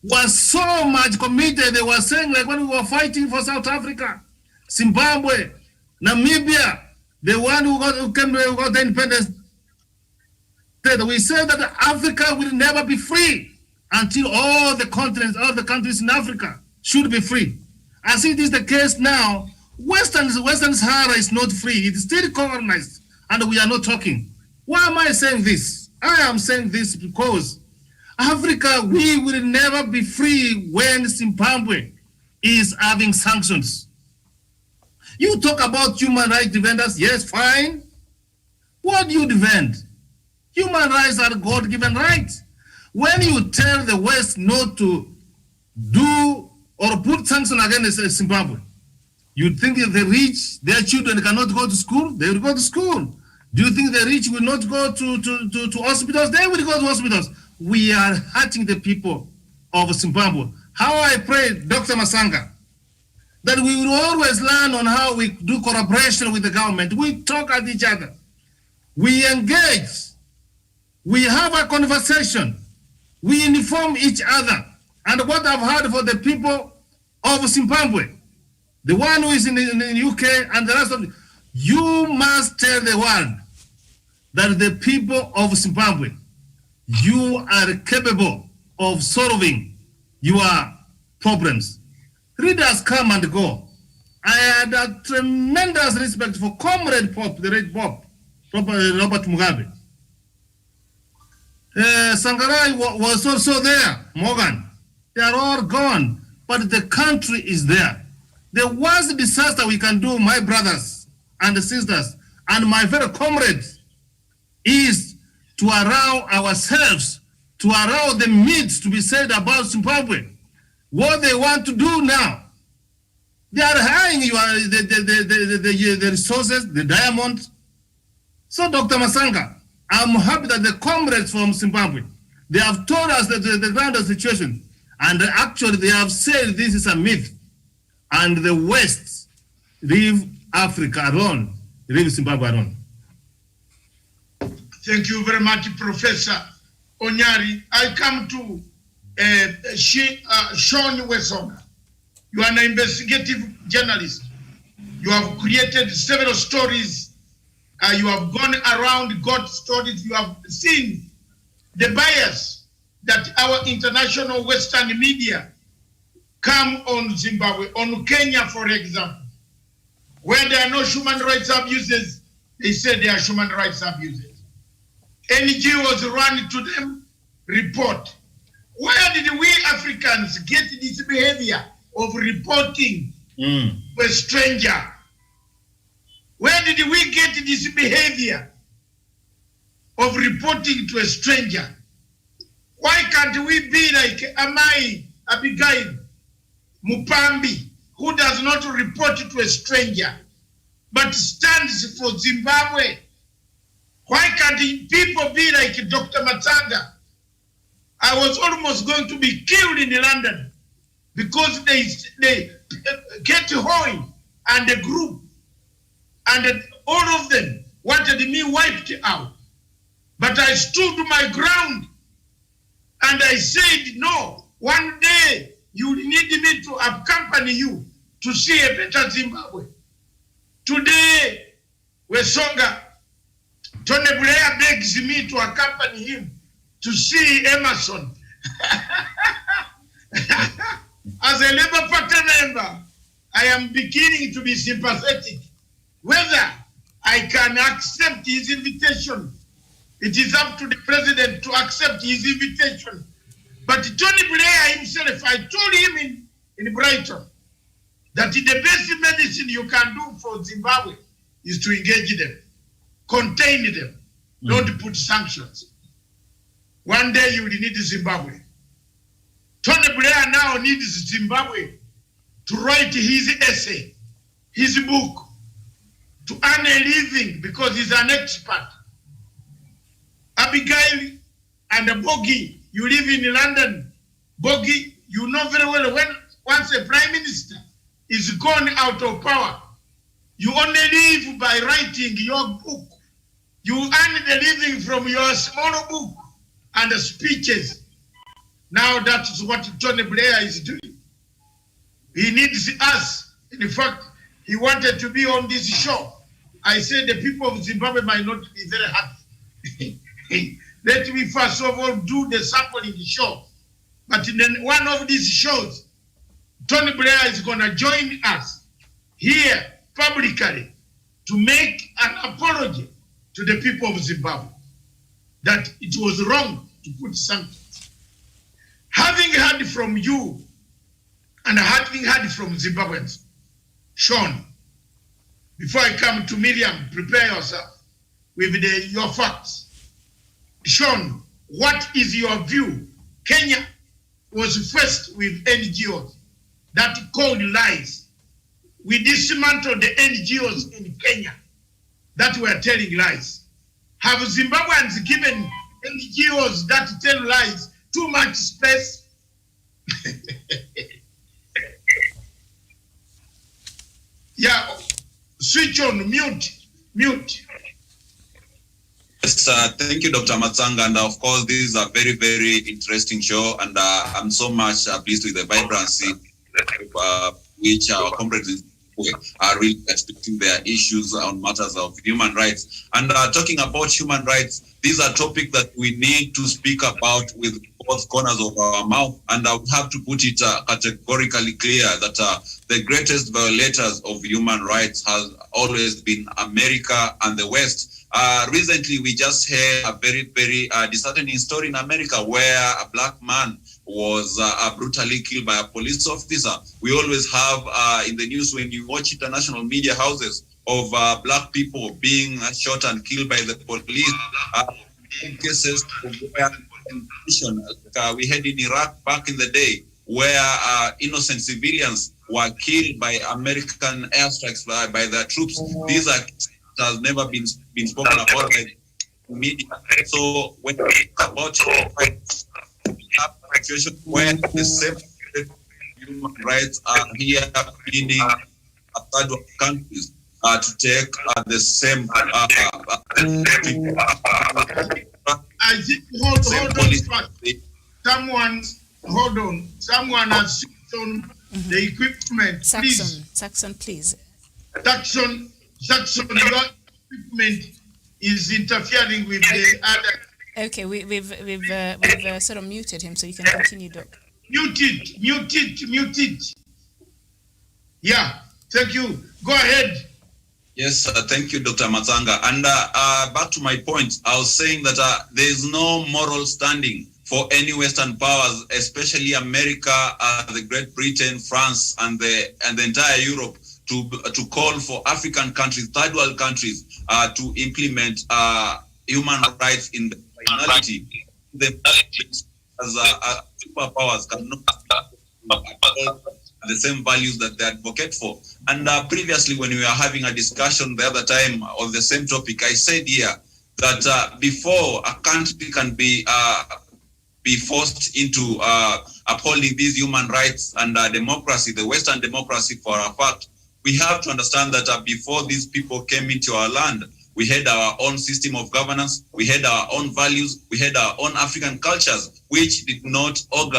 was so much committed. They were saying, like when we were fighting for South Africa, Zimbabwe, Namibia, the one who got the independence, we said that Africa will never be free until all the continents, all the countries in Africa should be free. As it is the case now, Western Sahara is not free. It is still colonized, and we are not talking. Why am I saying this? I am saying this because Africa, we will never be free when Zimbabwe is having sanctions. You talk about human rights defenders, yes, fine. What do you defend? Human rights are God-given rights. When you tell the West not to do or put sanctions against Zimbabwe, you think that the rich, their children cannot go to school? They will go to school. Do you think the rich will not go to hospitals? They will go to hospitals. We are hurting the people of Zimbabwe. How I pray, Dr. Masanga, that we will always learn on how we do collaboration with the government. We talk at each other. We engage. We have a conversation. We inform each other. And what I've heard for the people of Zimbabwe, the one who is in the UK and the rest of you must tell the world that the people of Zimbabwe, you are capable of solving your problems. Leaders come and go. I had a tremendous respect for Comrade Pope, the Red Pope, Robert Mugabe. Sangarai was also there, Morgan. They are all gone, but the country is there. The worst disaster we can do, my brothers and sisters, and my fellow comrades, is to allow ourselves, to allow the myths to be said about Zimbabwe. What they want to do now, they are hiring the resources, the diamonds. So, Dr. Masanga, I'm happy that the comrades from Zimbabwe, they have told us that the ground situation, and actually they have said this is a myth, and the West leave Africa alone, leave Zimbabwe alone. Thank you very much, Professor Onyari. I come to Sean Wesonga. You are an investigative journalist. You have created several stories. You have gone around, got stories. You have seen the bias that our international Western media come on Zimbabwe, on Kenya, for example. Where there are no human rights abuses, they say there are human rights abuses. NGOs run to them, report. Where did we Africans get this behavior of reporting to a stranger? Where did we get this behavior of reporting to a stranger? Why can't we be like Amai Abigail Mupambi, who does not report to a stranger, but stands for Zimbabwe? Why can't people be like Dr. Matanga? I was almost going to be killed in London because they Katie Hoy and the group and all of them wanted me wiped out. But I stood my ground and I said, no, one day you need me to accompany you to see a better Zimbabwe. Today, Wesonga, Tony Blair begs me to accompany him to see Emerson. As a Labour Party member, I am beginning to be sympathetic. Whether I can accept his invitation, it is up to the president to accept his invitation. But Tony Blair himself, I told him in Brighton that the best medicine you can do for Zimbabwe is to engage them, contain them, not put sanctions. One day you will need Zimbabwe. Tony Blair now needs Zimbabwe to write his essay, his book, to earn a living because he's an expert. Abigail and Bogie, you live in London. Bogie, you know very well when once a prime minister is gone out of power, you only live by writing your book. You earn the living from your small book and the speeches. Now that's what Tony Blair is doing. He needs us. In fact, he wanted to be on this show. I said the people of Zimbabwe might not be very happy. Let me first of all do the sampling show. But in one of these shows, Tony Blair is going to join us here publicly to make an apology to the people of Zimbabwe that it was wrong to put sanctions. Having heard from you and having heard from Zimbabweans, Sean, before I come to Miriam, prepare yourself with your facts. Sean, what is your view? Kenya was first with NGOs that called lies. We dismantled the NGOs in Kenya that were telling lies. Have Zimbabweans given NGOs that tell lies too much space? Yeah, switch on, mute. Yes, thank you, Dr. Matsanga. And of course, this is a very, very interesting show. And I'm so much pleased with the vibrancy which our comrades are really expecting their issues on matters of human rights. And talking about human rights, these are topics that we need to speak about with both corners of our mouth. And I would have to put it categorically clear that the greatest violators of human rights has always been America and the West. Recently, we just heard a very, very disheartening story in America where a black man was brutally killed by a police officer. We always have in the news, when you watch international media houses, of black people being shot and killed by the police. Cases of where we had in Iraq back in the day, where innocent civilians were killed by American airstrikes by their troops. These are has never been spoken about by the media. So when we talk about a situation where the same human rights are here leading third world countries to take the same I think hold on. Someone has switched on the equipment. Saxon, please. Saxon, your equipment is interfering with the other. Okay, we've sort of muted him, so you can continue, Doc. Mute it. Yeah, thank you. Go ahead. Yes, thank you, Dr. Matsanga. And back to my point, I was saying that there is no moral standing for any Western powers, especially America, the Great Britain, France, and the entire Europe, to call for African countries, third world countries, to implement human rights in the minority. As superpowers cannot the same values that they advocate for. And previously, when we were having a discussion the other time on the same topic, I said here that before a country can be forced into upholding these human rights and democracy, the Western democracy for a fact, we have to understand that before these people came into our land, we had our own system of governance, we had our own values, we had our own African cultures, which did not augur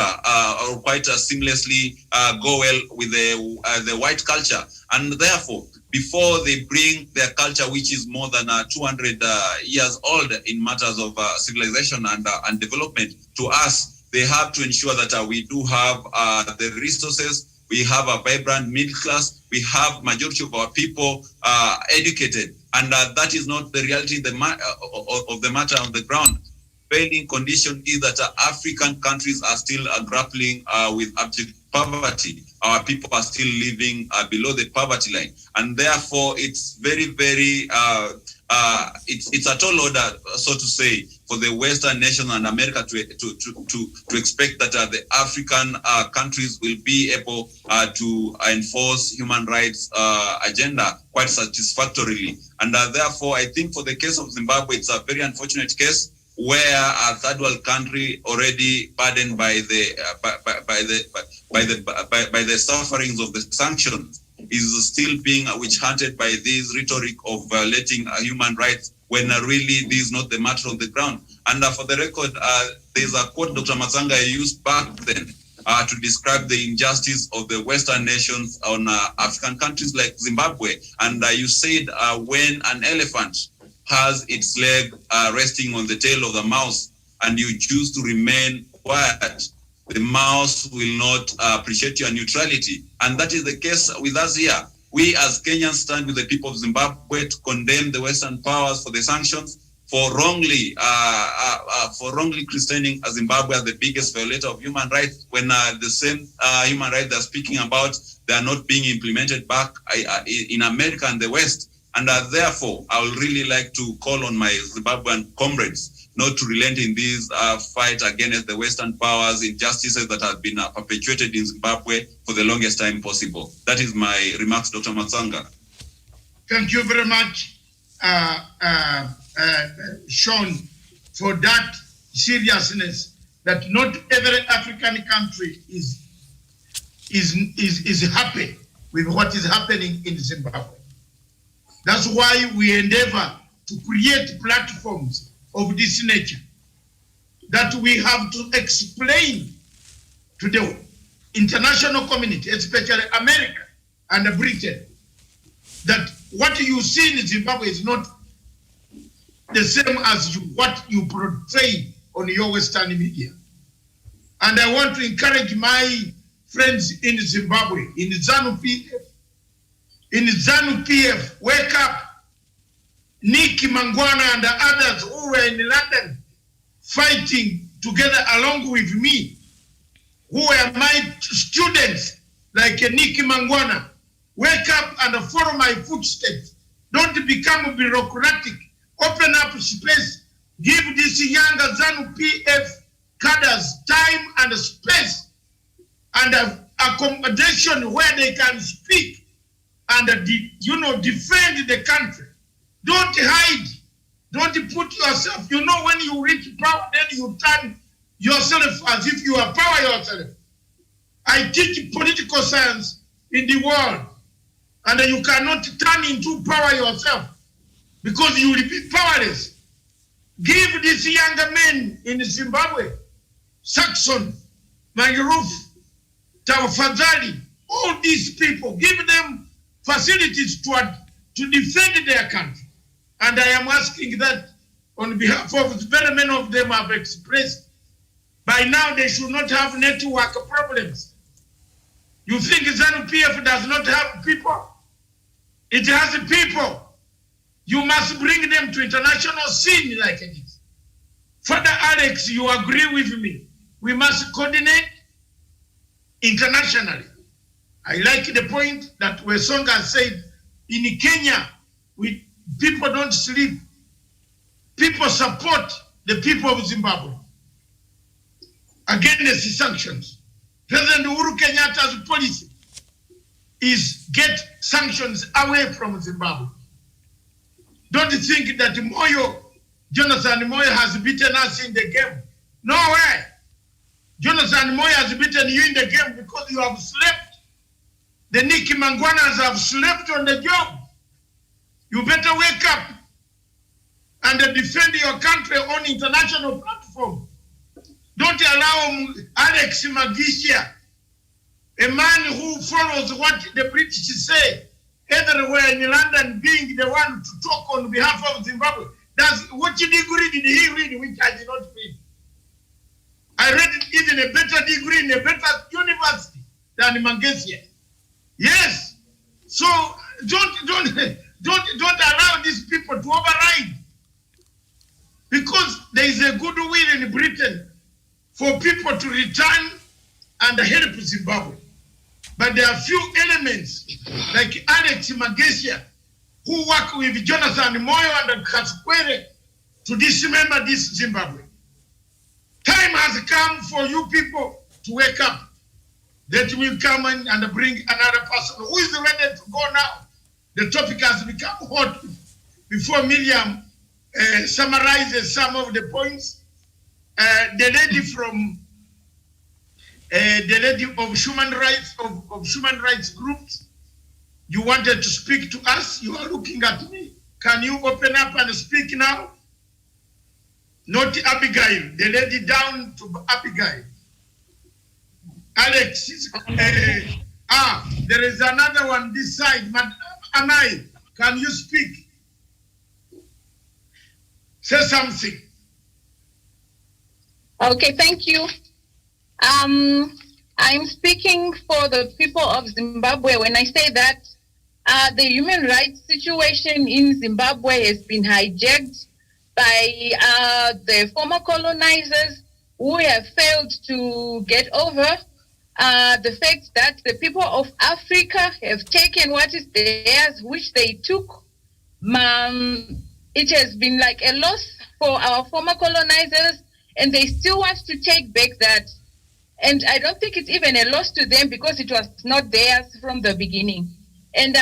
or quite seamlessly go well with the white culture. And therefore, before they bring their culture, which is more than 200 years old in matters of civilization and development, to us, they have to ensure that we do have the resources, we have a vibrant middle class, we have majority of our people educated, and that is not the reality of the matter on the ground. Failing condition is that African countries are still grappling with abject poverty. Our people are still living below the poverty line, and therefore it's very, very it's a tall order, so to say, for the Western nation and America to expect that the African countries will be able to enforce human rights agenda quite satisfactorily. And therefore, I think for the case of Zimbabwe, it's a very unfortunate case where a third world country already burdened by the sufferings of the sanctions is still being witch hunted by this rhetoric of violating human rights, when really this is not the matter on the ground. And for the record, there's a quote Dr. Matsanga used back then to describe the injustice of the Western nations on African countries like Zimbabwe. And you said when an elephant has its leg resting on the tail of the mouse and you choose to remain quiet, the mouse will not appreciate your neutrality. And that is the case with us here. We as Kenyans stand with the people of Zimbabwe to condemn the Western powers for the sanctions, for wrongly christening Zimbabwe as the biggest violator of human rights, when the same human rights they're speaking about, they are not being implemented back in America and the West. And therefore, I would really like to call on my Zimbabwean comrades not to relent in this fight against the Western powers, injustices that have been perpetuated in Zimbabwe for the longest time possible. That is my remarks, Dr. Matsanga. Thank you very much, Sean, for that seriousness that not every African country is happy with what is happening in Zimbabwe. That's why we endeavor to create platforms of this nature, that we have to explain to the international community, especially America and Britain, that what you see in Zimbabwe is not the same as what you portray on your Western media. And I want to encourage my friends in Zimbabwe, in ZANU-PF, wake up. Nikki Mangwana and the others who were in London fighting together along with me, who were my students, like Nikki Mangwana, wake up and follow my footsteps. Don't become bureaucratic. Open up space. Give these younger ZANU-PF cadres time and space and accommodation where they can speak and defend the country. Don't hide. Don't put yourself. You know, when you reach power, then you turn yourself as if you are power yourself. I teach political science in the world, and you cannot turn into power yourself because you will be powerless. Give these younger men in Zimbabwe, Saxon, Mangrove, Tawafadhali, all these people, give them facilities to defend their country. And I am asking that on behalf of very many of them have expressed, by now they should not have network problems. You think ZANU-PF does not have people? It has people. You must bring them to international scene like this. Father Alex, you agree with me. We must coordinate internationally. I like the point that Wesonga said, in Kenya, people don't sleep. People support the people of Zimbabwe against the sanctions. President Uhuru Kenyatta's policy is get sanctions away from Zimbabwe. Don't think that Jonathan Moyo has beaten us in the game. No way. Jonathan Moyo has beaten you in the game because you have slept. The Nikki Mangwanas have slept on the job. You better wake up and defend your country on international platform. Don't allow Alex Magishia, a man who follows what the British say everywhere in London, being the one to talk on behalf of Zimbabwe. What degree did he read which I did not read? I read even a better degree in a better university than Mangesia. Yes. So don't allow these people to override, because there is a goodwill in Britain for people to return and help Zimbabwe. But there are few elements like Alex Magesia who work with Jonathan Moyo and Kaskwere to dismember this Zimbabwe. Time has come for you people to wake up. That will come in and bring another person who is ready to go now. The topic has become hot. Before Miriam summarizes some of the points, the lady of human rights groups, you wanted to speak to us. You are looking at me. Can you open up and speak now? Not Abigail, the lady down to Abigail. Alex, there is another one this side. Anai, can you speak? Say something. Okay, thank you. I'm speaking for the people of Zimbabwe when I say that the human rights situation in Zimbabwe has been hijacked by the former colonizers who have failed to get over the fact that the people of Africa have taken what is theirs, which they took. It has been like a loss for our former colonizers, and they still want to take back that. And I don't think it's even a loss to them because it was not theirs from the beginning. And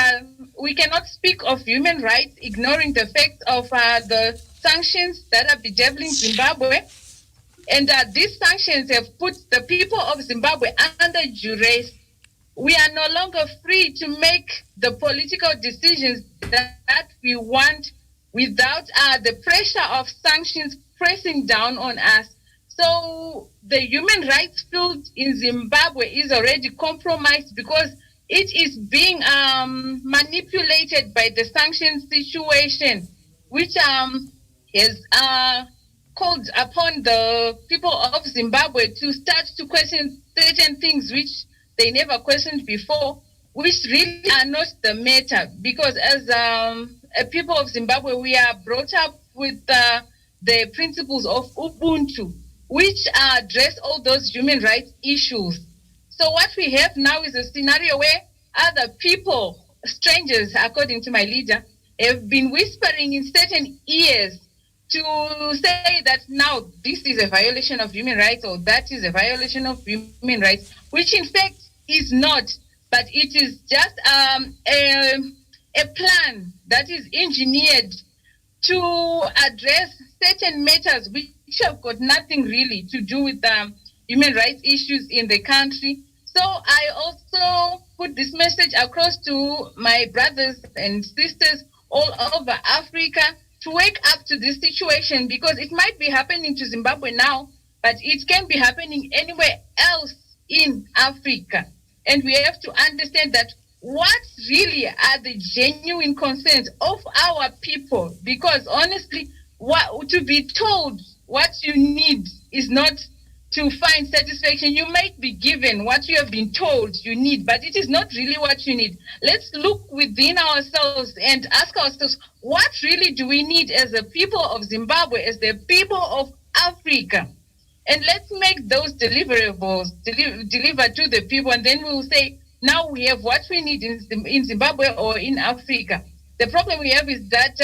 we cannot speak of human rights ignoring the fact of the sanctions that are bedeviling Zimbabwe. And these sanctions have put the people of Zimbabwe under duress. We are no longer free to make the political decisions that we want without the pressure of sanctions pressing down on us. So the human rights field in Zimbabwe is already compromised because it is being manipulated by the sanctions situation, which has called upon the people of Zimbabwe to start to question certain things which they never questioned before, which really are not the matter. Because as a people of Zimbabwe, we are brought up with the principles of Ubuntu, which address all those human rights issues. So what we have now is a scenario where other people, strangers, according to my leader, have been whispering in certain ears to say that now this is a violation of human rights or that is a violation of human rights, which in fact is not, but it is just a plan that is engineered to address certain matters which have got nothing really to do with human rights issues in the country. So I also put this message across to my brothers and sisters all over Africa to wake up to this situation, because it might be happening to Zimbabwe now, but it can be happening anywhere else in Africa. And we have to understand that what really are the genuine concerns of our people, because honestly, to be told what you need is not to find satisfaction. You might be given what you have been told you need, but it is not really what you need. Let's look within ourselves and ask ourselves, what really do we need as the people of Zimbabwe, as the people of Africa? And let's make those deliverables delivered to the people, and then we'll say, now we have what we need in Zimbabwe or in Africa. The problem we have is that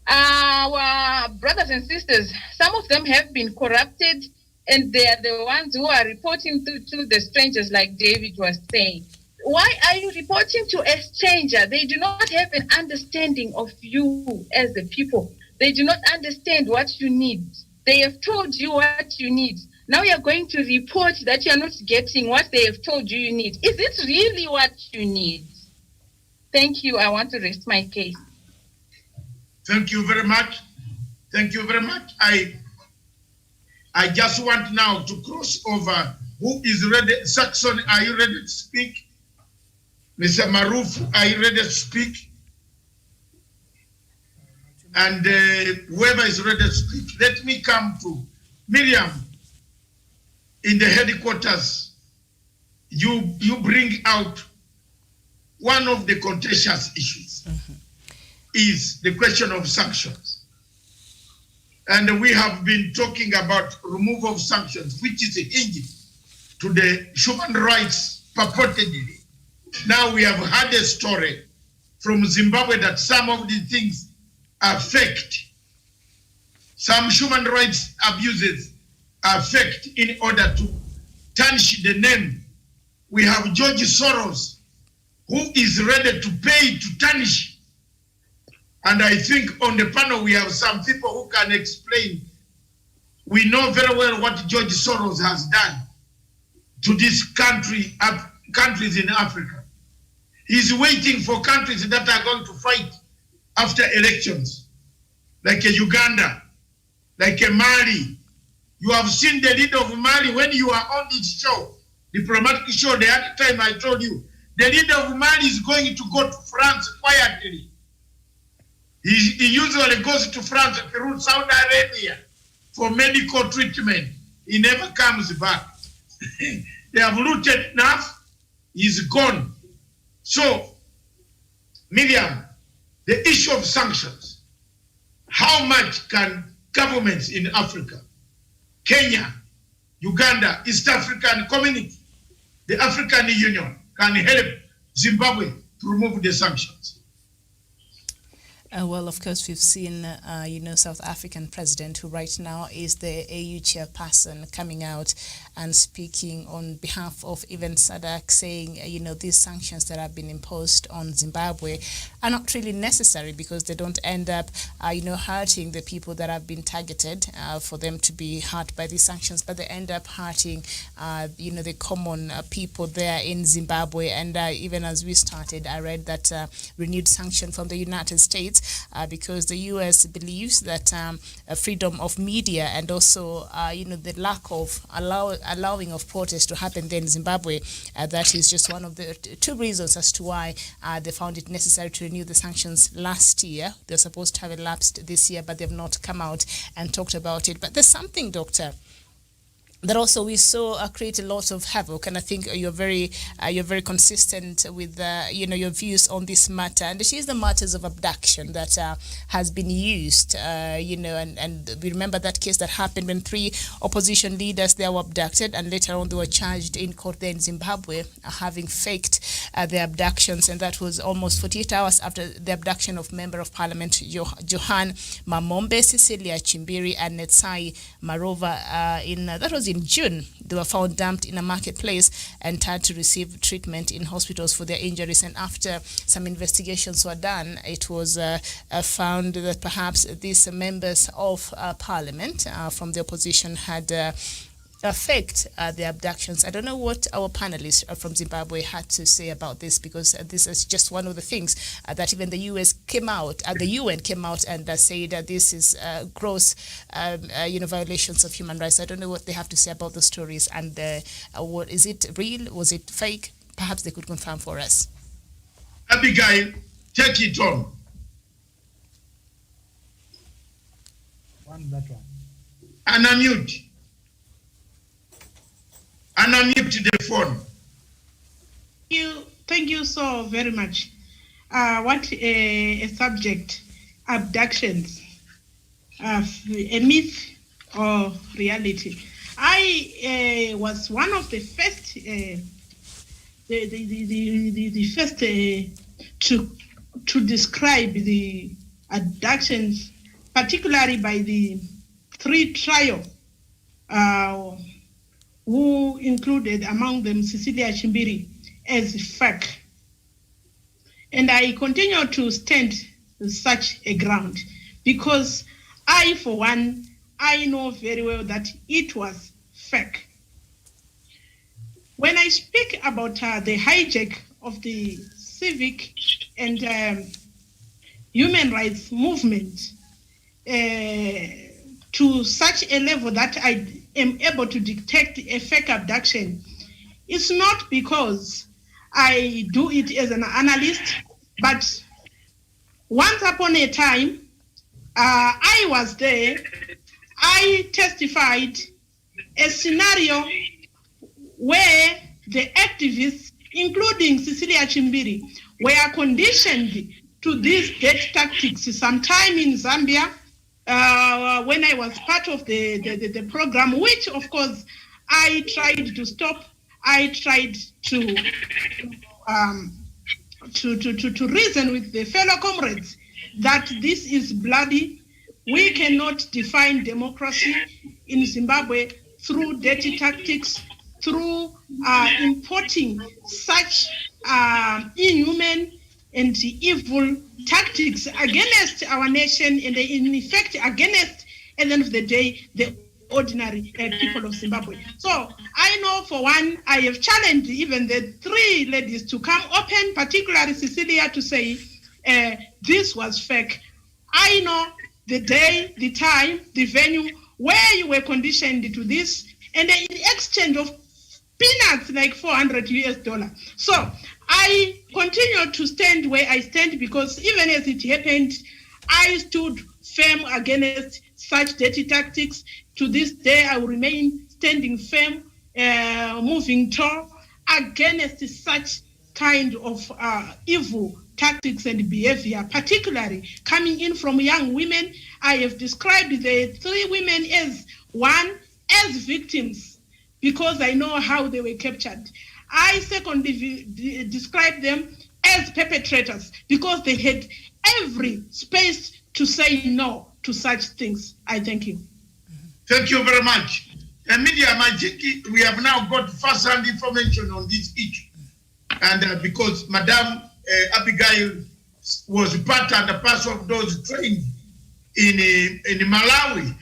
our brothers and sisters, some of them have been corrupted, and they are the ones who are reporting to the strangers, like David was saying. Why are you reporting to a stranger? They do not have an understanding of you as a people. They do not understand what you need. They have told you what you need. Now you're going to report that you're not getting what they have told you you need. Is it really what you need? Thank you. I want to rest my case. Thank you very much. Thank you very much. I just want now to cross over. Who is ready? Saxon, are you ready to speak? Mr. Maruf, are you ready to speak? And whoever is ready to speak, let me come to Miriam. In the headquarters, you bring out one of the contentious issues is the question of sanctions. And we have been talking about removal of sanctions, which is a hinge to the human rights purportedly. Now we have had a story from Zimbabwe that some of the things affect, some human rights abuses affect in order to tarnish the name. We have George Soros, who is ready to pay to tarnish. And I think on the panel we have some people who can explain. We know very well what George Soros has done to this country, countries in Africa. He's waiting for countries that are going to fight after elections, like Uganda. like a Mali. You have seen the leader of Mali when you are on this show, diplomatic show, the other time I told you, the leader of Mali is going to go to France quietly. He usually goes to France, Peru, Saudi Arabia for medical treatment. He never comes back. They have looted enough, he's gone. So, Miriam, the issue of sanctions, how much can governments in Africa, Kenya, Uganda, East African Community, the African Union can help Zimbabwe to remove the sanctions? Well, of course, we've seen, South African president, who right now is the AU chairperson, coming out and speaking on behalf of even SADC, saying, these sanctions that have been imposed on Zimbabwe are not really necessary because they don't end up, hurting the people that have been targeted for them to be hurt by these sanctions, but they end up hurting, the common people there in Zimbabwe. And even as we started, I read that renewed sanction from the United States because the U.S. believes that freedom of media and also, the lack of allowing of protests to happen there in Zimbabwe, that is just one of the two reasons as to why they found it necessary to renew the sanctions last year. They're supposed to have elapsed this year, but they've not come out and talked about it. But there's something, Doctor, that also we saw create a lot of havoc, and I think you're very consistent with your views on this matter, and it is the matters of abduction that has been used, and we remember that case that happened when 3 opposition leaders there were abducted, and later on they were charged in court there in Zimbabwe having faked their abductions, and that was almost 48 hours after the abduction of Member of Parliament Johan Mamombe, Cecilia Chimbiri, and Netsai Marova. That was in June. They were found dumped in a marketplace and had to receive treatment in hospitals for their injuries. And after some investigations were done, it was found that perhaps these members of Parliament from the opposition had affect the abductions. I don't know what our panelists from Zimbabwe had to say about this, because this is just one of the things that even the US came out, the UN came out and said that this is gross, violations of human rights. I don't know what they have to say about the stories, and what is it real? Was it fake? Perhaps they could confirm for us. Abigail, take it on. That one. And unmute. And unmute the phone. Thank you so very much. What a subject, abductions, a myth or reality. I was one of the first, the first to describe the abductions, particularly by the 3 trio. Who included among them Cecilia Chimbiri, as fake. And I continue to stand such a ground because I, for one, I know very well that it was fake. When I speak about the hijack of the civic and human rights movement to such a level that I am able to detect a fake abduction, it's not because I do it as an analyst, but once upon a time, I was there, I testified a scenario where the activists, including Cecilia Chimbiri, were conditioned to these death tactics sometime in Zambia, when I was part of the program, which of course I tried to stop. I tried to reason with the fellow comrades that this is bloody. We cannot define democracy in Zimbabwe through dirty tactics, through importing such inhuman and evil tactics against our nation, and in effect against, at the end of the day, the ordinary people of Zimbabwe. So I know, for one, I have challenged even the 3 ladies to come open, particularly Cecilia, to say this was fake. I know the day, the time, the venue, where you were conditioned to this, and in exchange of peanuts like $400 US. So I continue to stand where I stand, because even as it happened, I stood firm against such dirty tactics. To this day, I will remain standing firm, moving tall against such kind of evil tactics and behavior, particularly coming in from young women. I have described the 3 women as as victims, because I know how they were captured. I secondly described them as perpetrators, because they had every space to say no to such things. I thank you. Thank you very much. Media Majiki, we have now got first-hand information on this issue. And because Madam Abigail was part and parcel of those trained in Malawi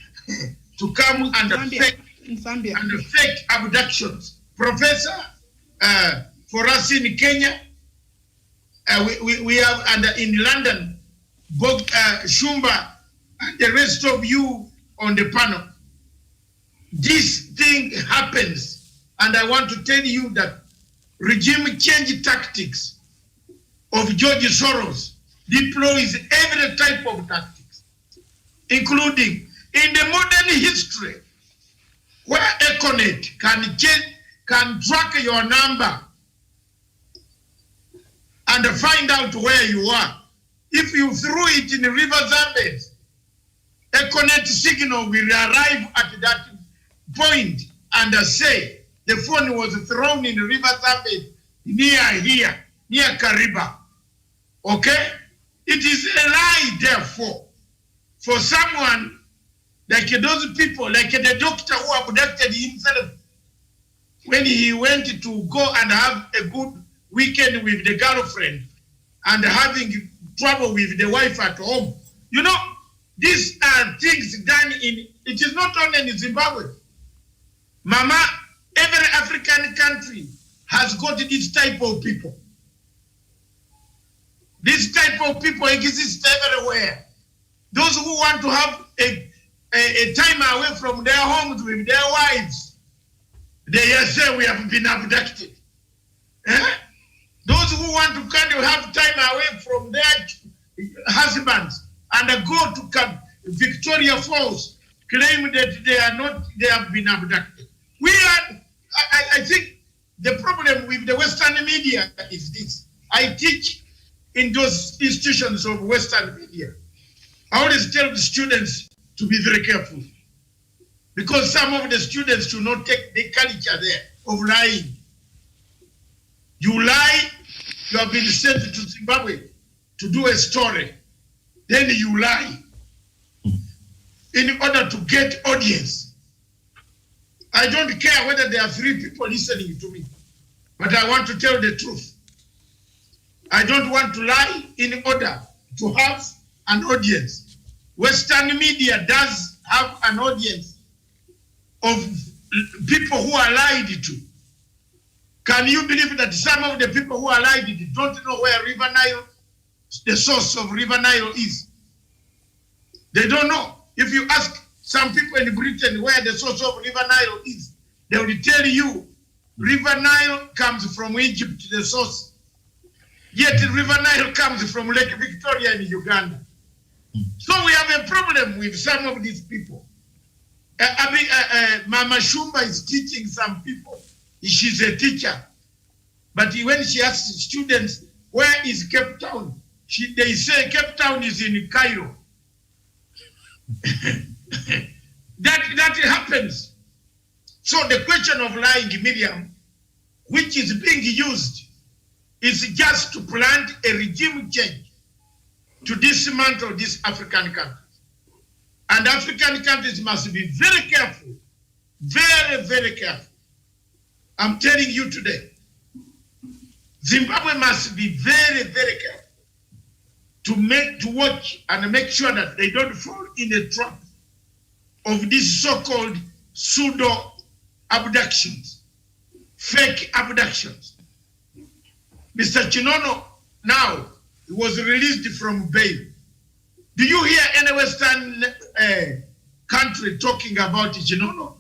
to come and fake abductions. Professor, for us in Kenya, we have, and in London, both Shumba and the rest of you on the panel. This thing happens, and I want to tell you that regime change tactics of George Soros deploys every type of tactics, including in the modern history, where Econet can track your number and find out where you are. If you threw it in the River Zambezi, Econet signal will arrive at that point and say the phone was thrown in the River Zambezi near here, near Kariba. Okay? It is a lie, therefore, for someone like those people, like the doctor who abducted himself when he went to go and have a good weekend with the girlfriend and having trouble with the wife at home. You know, these are things done in, it is not only in Zimbabwe. Mama, every African country has got this type of people. This type of people exist everywhere. Those who want to have a time away from their homes with their wives, they say we have been abducted. Those who want to kind of have time away from their husbands and go to Victoria Falls, claim that they have been abducted. I think the problem with the Western media is this. I teach in those institutions of Western media. I always tell the students to be very careful, because some of the students do not take the culture there of lying. You lie, you have been sent to Zimbabwe to do a story, then you lie in order to get audience. I don't care whether there are 3 people listening to me, but I want to tell the truth. I don't want to lie in order to have an audience. Western media does have an audience of people who are lied to. Can you believe that some of the people who are lied to don't know where River Nile, the source of River Nile is? They don't know. If you ask some people in Britain where the source of River Nile is, they will tell you River Nile comes from Egypt, the source. Yet River Nile comes from Lake Victoria in Uganda. So we have a problem with some of these people. Mama Shumba is teaching some people. She's a teacher. But when she asks students, where is Cape Town? They say Cape Town is in Cairo. That happens. So the question of lying, Miriam, which is being used, is just to plant a regime change to dismantle these African countries. And African countries must be very careful, very, very careful. I'm telling you today, Zimbabwe must be very, very careful to watch and make sure that they don't fall in a trap of these so-called pseudo abductions, fake abductions. Mr. Chinono now was released from bail. Do you hear any Western country talking about Chinono?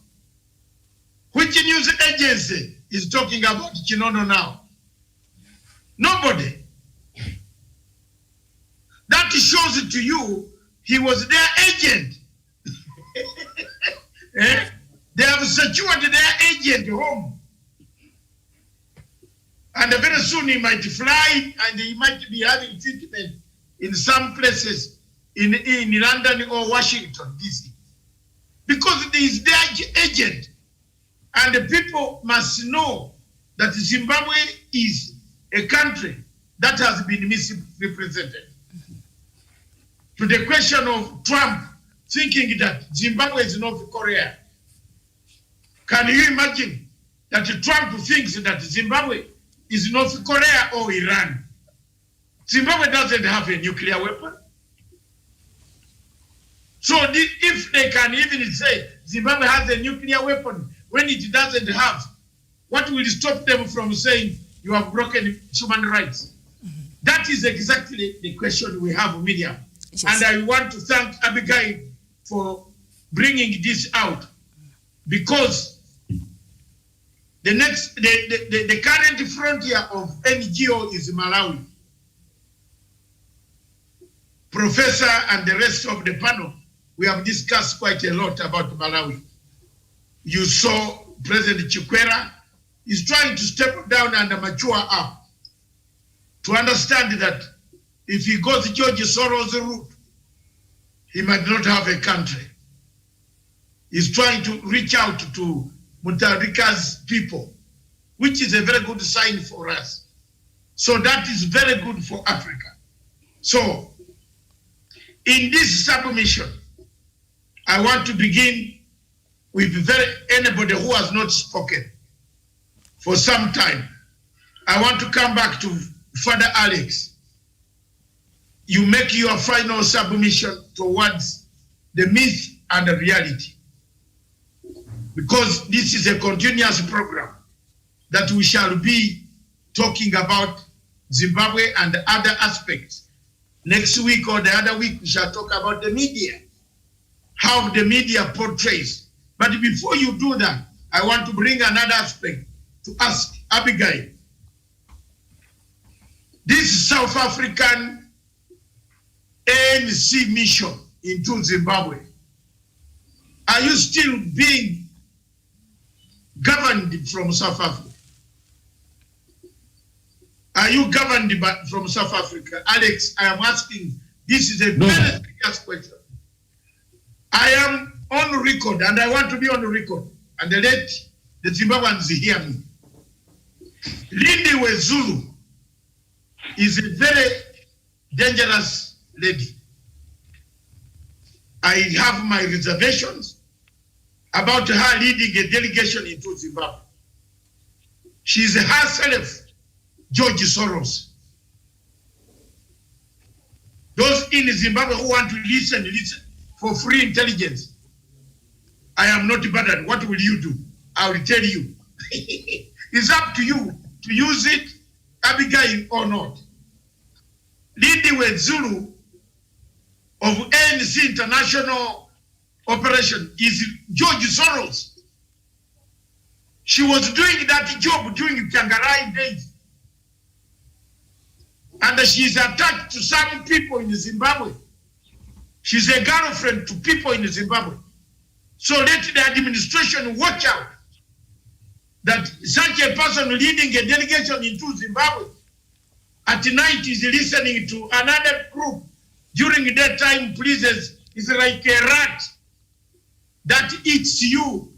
Which news agency is talking about Chinono now? Nobody. That shows it to you, he was their agent. They have secured their agent home. And very soon he might fly and he might be having treatment in some places in London or Washington, D.C. Because he is their agent. And the people must know that Zimbabwe is a country that has been misrepresented. To the question of Trump thinking that Zimbabwe is North Korea. Can you imagine that Trump thinks that Zimbabwe is North Korea or Iran? Zimbabwe doesn't have a nuclear weapon. So if they can even say Zimbabwe has a nuclear weapon when it doesn't have, what will stop them from saying you have broken human rights? That is exactly the question we have, Miriam. Yes. And I want to thank Abigail for bringing this out, because the current frontier of NGO is Malawi. Professor and the rest of the panel, we have discussed quite a lot about Malawi. You saw President Chikwera is trying to step down and mature up to understand that if he goes George Soros' route, he might not have a country. He's trying to reach out to Mutharika's people, which is a very good sign for us. So that is very good for Africa. So in this submission, I want to begin with anybody who has not spoken for some time. I want to come back to Father Alex. You make your final submission towards the myth and the reality. Because this is a continuous program that we shall be talking about Zimbabwe and other aspects. Next week or the other week, we shall talk about the media, how the media portrays. But before you do that, I want to bring another aspect to ask Abigail. This South African ANC mission into Zimbabwe, are you still being governed from South Africa? Are you governed from South Africa? Alex, I am asking, this is a very serious question. I am on record, and I want to be on record, and let the Zimbabweans hear me. Lindiwe Zulu is a very dangerous lady. I have my reservations about her leading a delegation into Zimbabwe. She is herself George Soros. Those in Zimbabwe who want to listen for free intelligence. I am not bothered. What will you do? I will tell you. It's up to you to use it, Abigail, or not. Lindiwe Zulu of ANC International Operation is George Soros. She was doing that job during Kangarai days. And she is attached to some people in Zimbabwe. She's a girlfriend to people in Zimbabwe. So let the administration watch out that such a person leading a delegation into Zimbabwe at night is listening to another group during that time, pleases, is like a rat that eats you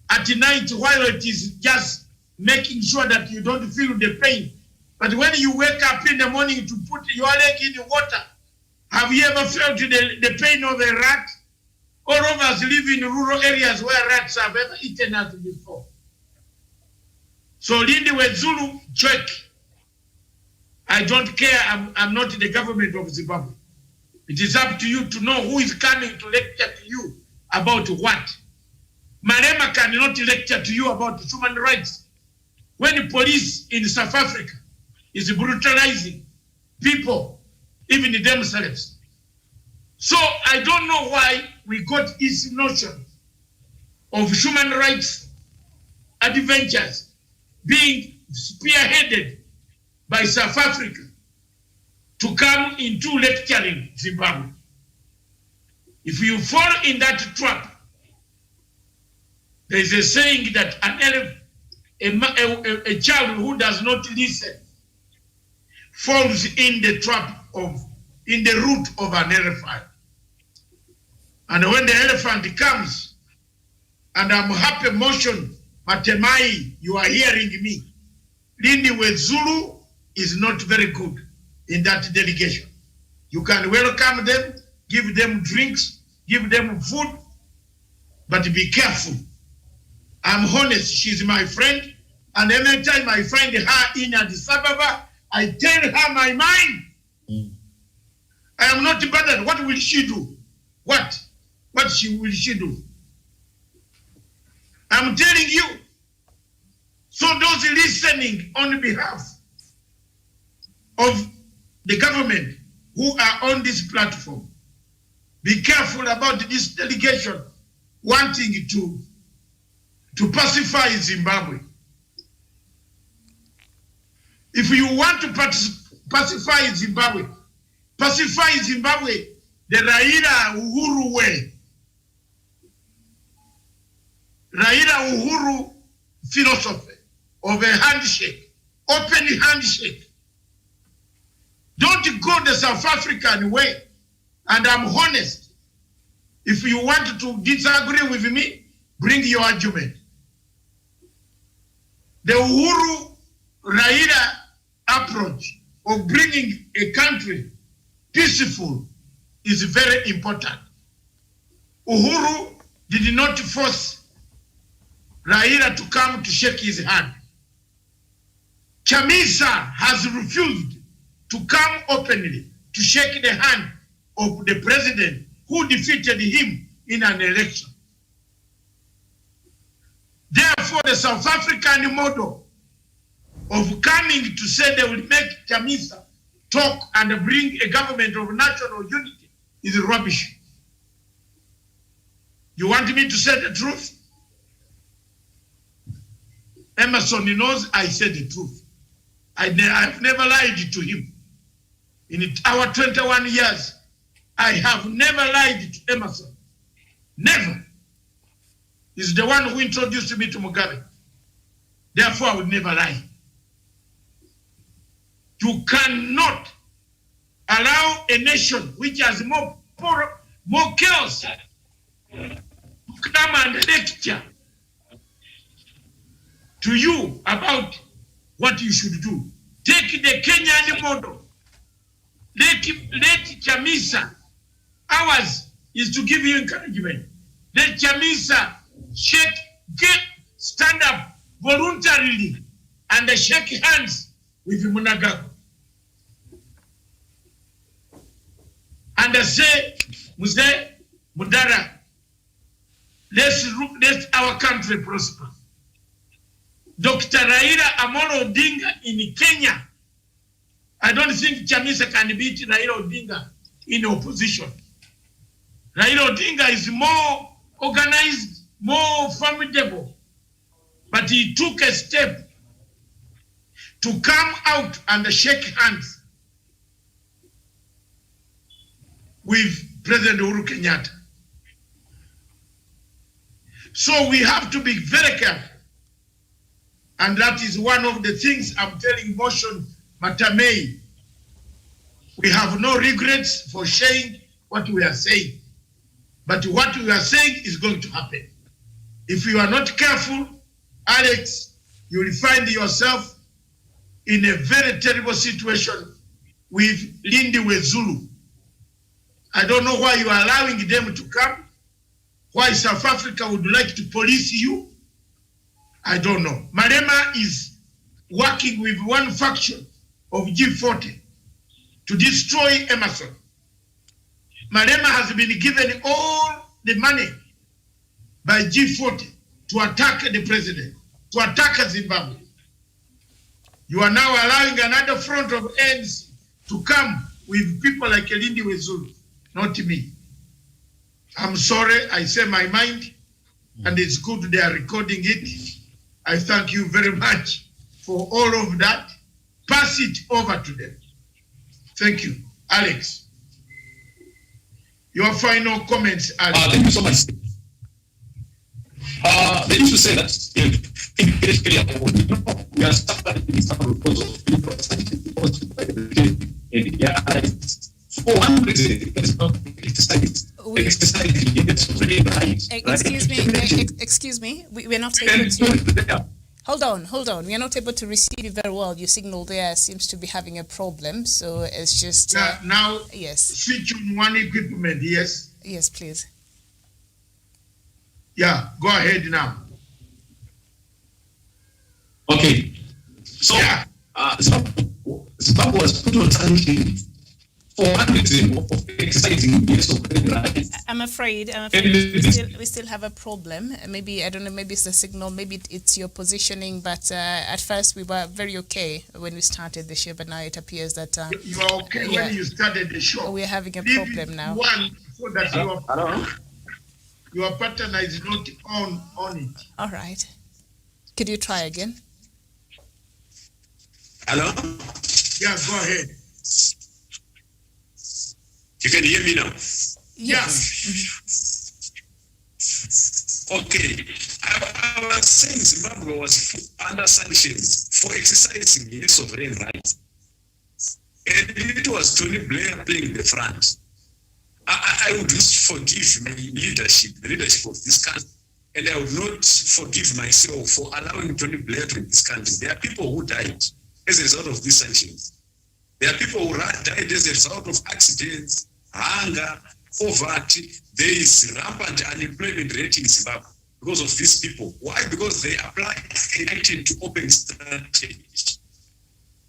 at night while it is just making sure that you don't feel the pain. But when you wake up in the morning to put your leg in the water, have you ever felt the pain of a rat? All of us live in rural areas where rats have ever eaten us before. So Lindiwe Zulu, check. I don't care, I'm not the government of Zimbabwe. It is up to you to know who is coming to lecture to you about what. Malema cannot lecture to you about human rights. When the police in South Africa is brutalizing people, even themselves. So I don't know why we got this notion of human rights adventures being spearheaded by South Africa to come into lecturing Zimbabwe. If you fall in that trap, there is a saying that a child who does not listen falls in the trap in the root of an elephant. And when the elephant comes, and I'm happy motion, Matemai, you are hearing me. Lindiwe Zulu is not very good in that delegation. You can welcome them, give them drinks, give them food, but be careful. I'm honest, she's my friend, and every time I find her in Addis Ababa, I tell her my mind. I am not bothered. What will she do? What will she do? I'm telling you. So those listening on behalf of the government who are on this platform, be careful about this delegation wanting to pacify Zimbabwe. If you want to pacify Zimbabwe, the Raila Uhuru way. Raila Uhuru philosophy of a handshake, open handshake. Don't go the South African way. And I'm honest. If you want to disagree with me, bring your argument. The Uhuru Raila approach of bringing a country peaceful is very important. Uhuru did not force Raila to come to shake his hand. Chamisa has refused to come openly to shake the hand of the president who defeated him in an election. Therefore, the South African model of coming to say they will make Chamisa talk and bring a government of national unity is rubbish. You want me to say the truth? Emerson knows I said the truth. I've never lied to him. In our 21 years, I have never lied to Emerson. Never. He's the one who introduced me to Mugabe. Therefore, I would never lie. You cannot allow a nation which has more chaos to come and lecture to you about what you should do. Take the Kenyan model. Let Chamisa, ours is to give you encouragement. Let Chamisa stand up voluntarily and shake hands with Mnangagwa. And say, Mzee Mudara, let our country prosper. Dr. Raila Amolo Odinga in Kenya, I don't think Chamisa can beat Raila Odinga in opposition. Raila Odinga is more organized, more formidable, but he took a step to come out and shake hands with President Uhuru Kenyatta. So we have to be very careful. And that is one of the things I'm telling Motion Matamei. We have no regrets for saying what we are saying. But what we are saying is going to happen. If you are not careful, Alex, you will find yourself in a very terrible situation with Lindiwe Zulu. I don't know why you are allowing them to come, why South Africa would like to police you. I don't know. Malema is working with one faction of G40 to destroy Emerson. Malema has been given all the money by G40 to attack the president, to attack Zimbabwe. You are now allowing another front of ANC to come with people like Lindiwe Zulu. not me. I'm sorry, I say my mind, and it's good they are recording it. I thank you very much for all of that. Pass it over to them. Thank you. Alex, your final comments, Alex. Thank you so much. They used to say that we are suffering because of for one reason, it's not Excuse me. We're not able to. Hold on. We are not able to receive you very well. Your signal there seems to be having a problem. So it's just now. Yes. Switch on one equipment. Yes. Yes, please. Yeah. Go ahead now. Okay. So Zimbabwe was put on sanction for one reason of exercising years of right. I'm afraid we still have a problem. Maybe, I don't know, maybe it's the signal, maybe it's your positioning, but at first we were very okay when we started the show, but now it appears that... you are okay when you started the show. We're having a problem now. One, so that your partner is not on it. All right. Could you try again? Hello? Yeah, go ahead. You can hear me now? Yes. Okay. I was saying Zimbabwe was under sanctions for exercising its sovereign rights. And it was Tony Blair playing the front. I would not forgive my leadership, the leadership of this country, and I would not forgive myself for allowing Tony Blair to this country. There are people who died as a result of these sanctions. There are people who died as a result of accidents, hunger, poverty. There is rampant unemployment rate in Zimbabwe because of these people. Why? Because they apply an open strategy,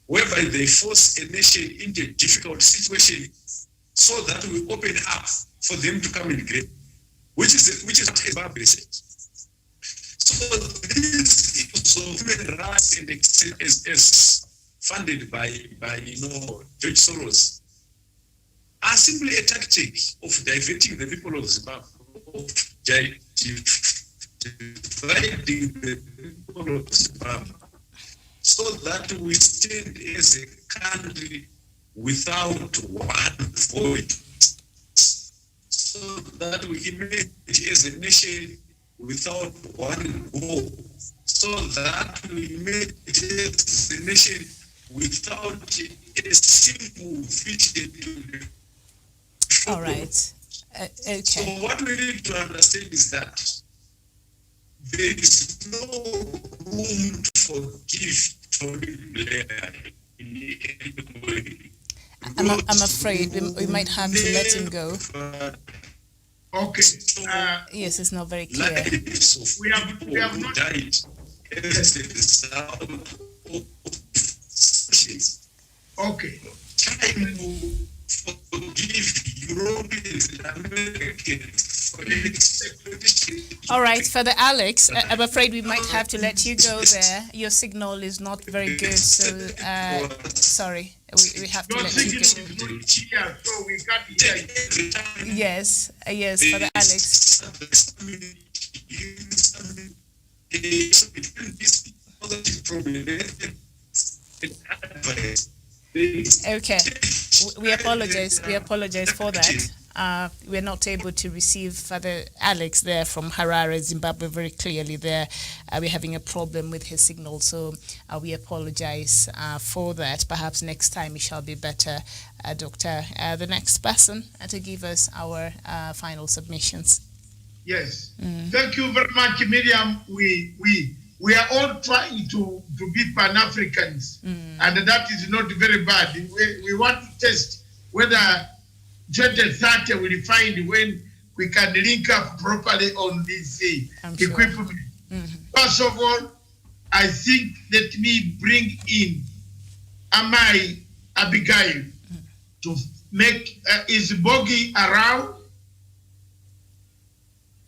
whereby they force a nation into a difficult situation so that we open up for them to come in great, which is what Zimbabwe said. So this is human rights and is funded by George Soros are simply a tactic of diverting the people of Zimbabwe, of dividing the people of Zimbabwe, so that we stand as a country without one voice, so that we emerge as a nation without one goal, so that we emerge as a nation without a simple vision. All right. Okay. So what we need to understand is that there is no room to forgive Tony Blair in any way. I'm afraid we might have to let him go. Okay. Yes, it's not very clear. We have not died as a result of sanctions. Okay. Time to forgive Europeans and Americans for the expectation. All right, Father Alex, I'm afraid we might have to let you go there. Your signal is not very good, so sorry, we have to let you go. So we can't hear you. Yes, Father Alex. Okay, we apologize for that. We're not able to receive Father Alex there from Harare, Zimbabwe, very clearly there. We're having a problem with his signal, so we apologize for that. Perhaps next time it shall be better, Doctor. The next person to give us our final submissions. Yes. Thank you very much, Miriam. We are all trying to be Pan-Africans, and that is not very bad. We want to test whether 2030 will find when we can link up properly on this equipment. Sure. First of all, I think let me bring in Amai Abigail to make, is Bogi around?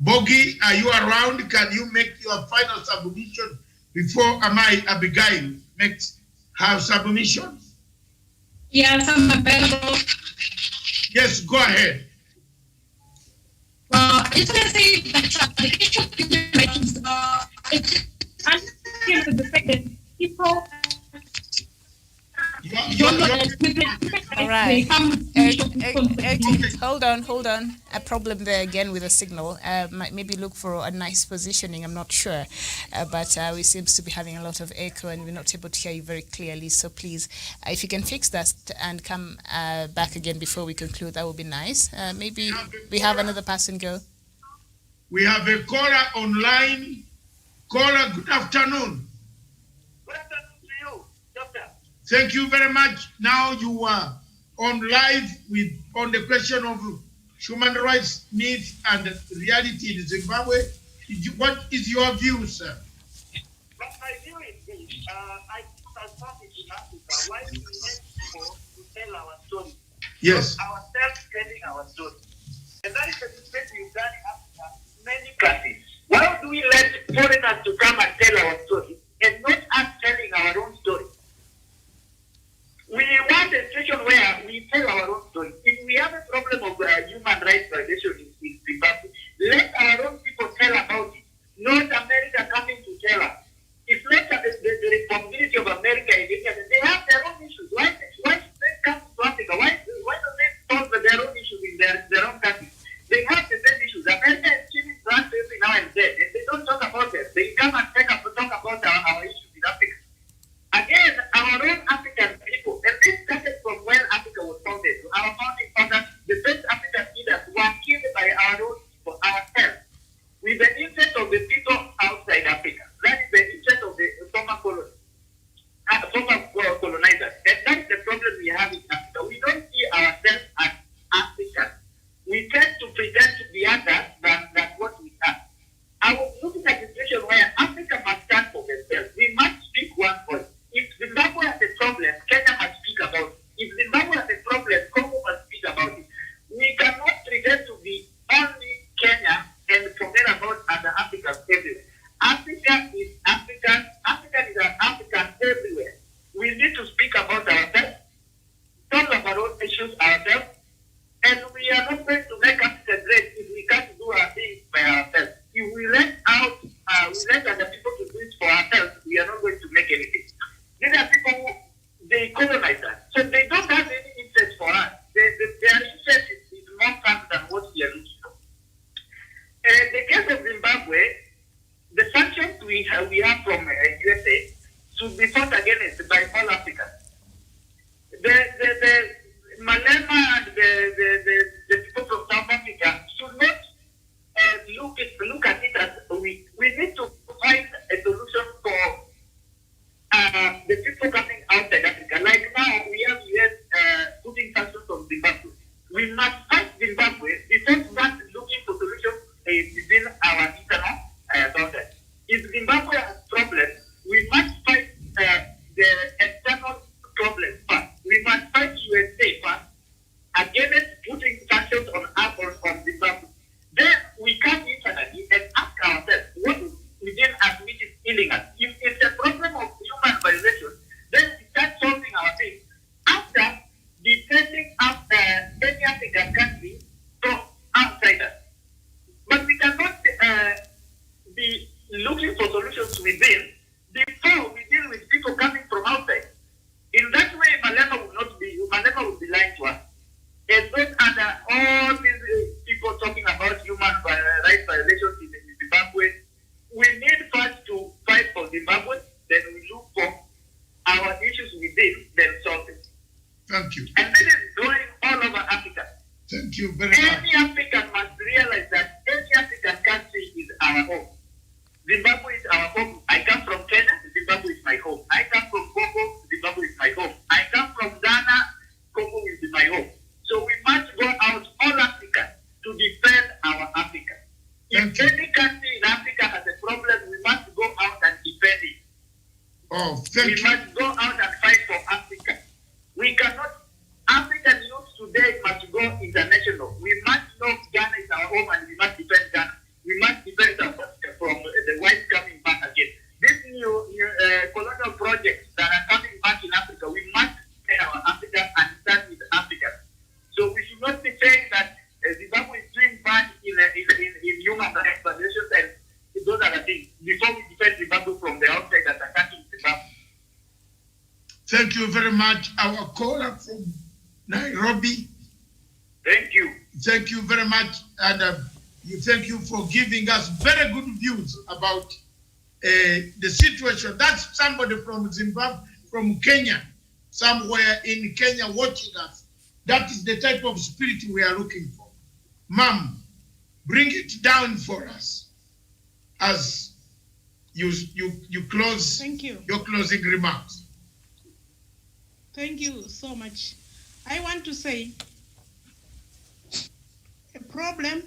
Bogi, are you around? Can you make your final submission before Amai Abigail makes her submission? Yes, I'm available. Yes, go ahead. just want to say that the issue of human rights, the fact that people all right. Okay. Hold on. A problem there again with the signal. Maybe look for a nice positioning. I'm not sure, but we seems to be having a lot of echo, and we're not able to hear you very clearly. So please, if you can fix that and come back again before we conclude, that would be nice. Maybe we have another person go. We have a caller online. Caller, good afternoon. Good afternoon to you, Doctor. Thank you very much. Now you are on live on the question of human rights myth and reality in Zimbabwe. What is your view, sir? But my view is this. I think as far as in Africa, why we let people to tell our story? Yes. Not ourselves telling our story. And that is the mistake we've done in Africa in many countries. Why do we let foreigners to come and tell our story and not us telling our own story? We want a situation where we tell our own story. If we have a problem of human rights violation in Zimbabwe, let our own people tell about it, not America coming to tell us. It's not the responsibility of America and India. They have their own issues. Why should they come to Africa? Why don't they solve their own issues in their own country? They have the same issues. America is killing drugs every now and then, and they don't talk about them. They come and talk about our issues in Africa. Again, our own African people, and this started from when Africa was founded. Our founding fathers, the first African leaders were killed by our own people, ourselves, with the interest of the people outside Africa. That is the interest of the former colonizers. And that's the problem we have in Africa. We don't see ourselves as Africans. We tend to pretend to be others than what we are. I was looking at a situation where Africa must stand for themselves. We must speak one voice. If Zimbabwe has a problem, Kenya must speak about it. If Zimbabwe has a problem, Congo must speak about it. We cannot pretend to be only Kenya and forget about other Africans everywhere. Africa is African. Africa is an African everywhere. We need to speak about ourselves, talk about our own issues ourselves, and we are not going to make Africa great if we can't do our things by ourselves. If we let other people to do it for ourselves, we are not going to make anything. These are people who, they colonize us. So they don't have any interest for us. Their interest is more fun than what we are looking for. In the case of Zimbabwe, the sanctions we have from USA should be fought against by all Africans. The Malema and the people from South Africa should not look at it as we need to find a solution for the people coming outside Africa. Like now, we have US putting sanctions on Zimbabwe. We must fight Zimbabwe before we start looking for solutions within our internal borders. If Zimbabwe has problems, we must fight the external problems first. We must fight USA first against putting sanctions on Zimbabwe. Then we come internally and ask ourselves what within us which is killing us. If it's a problem of human violation, then we start solving our things after defending any African country from outsiders. But we cannot be looking for solutions within before we deal with people coming from outside. In that way, Malema would be lying to us. And those are all these people talking about human rights violations in Zimbabwe. We need first to fight for Zimbabwe, then we look for our issues within, then solve it. Thank you. And this is going all over Africa. Thank you very much. Any African must realize that any African country is our home. Zimbabwe is our home. I come from Kenya, Zimbabwe is my home. I come from Congo, Zimbabwe is my home. I come from Ghana, Congo will be my home. So we must go out all Africa to defend our Africa. If any country in Africa has a problem, we must go out and defend it. We must go out and fight for Africa. We cannot, African youth today must go international. We must know Ghana is our home and we must defend Ghana. We must defend South Africa from the whites coming back again. These new colonial projects that are coming back in Africa, we must defend our Africa and stand with Africa. So we should not be saying that Zimbabwe is doing bad in much, our caller from Nairobi. Thank you. Thank you very much. And thank you for giving us very good views about the situation. That's somebody from Zimbabwe, from Kenya, somewhere in Kenya watching us. That is the type of spirit we are looking for. Ma'am, bring it down for us as you close. Thank you. Your closing remarks. Thank you so much. I want to say a problem.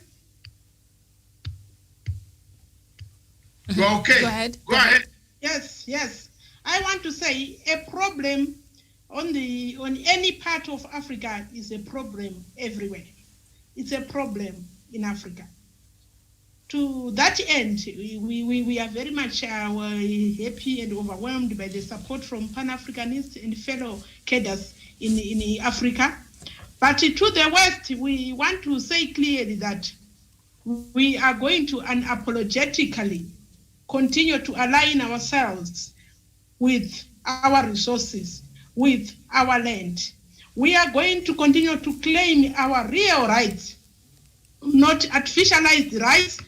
Okay. Go ahead. Go ahead. Yes. I want to say a problem on any part of Africa is a problem everywhere. It's a problem in Africa. To that end, we are very much happy and overwhelmed by the support from Pan-Africanists and fellow cadres in Africa. But to the West, we want to say clearly that we are going to unapologetically continue to align ourselves with our resources, with our land. We are going to continue to claim our real rights, not artificialized rights,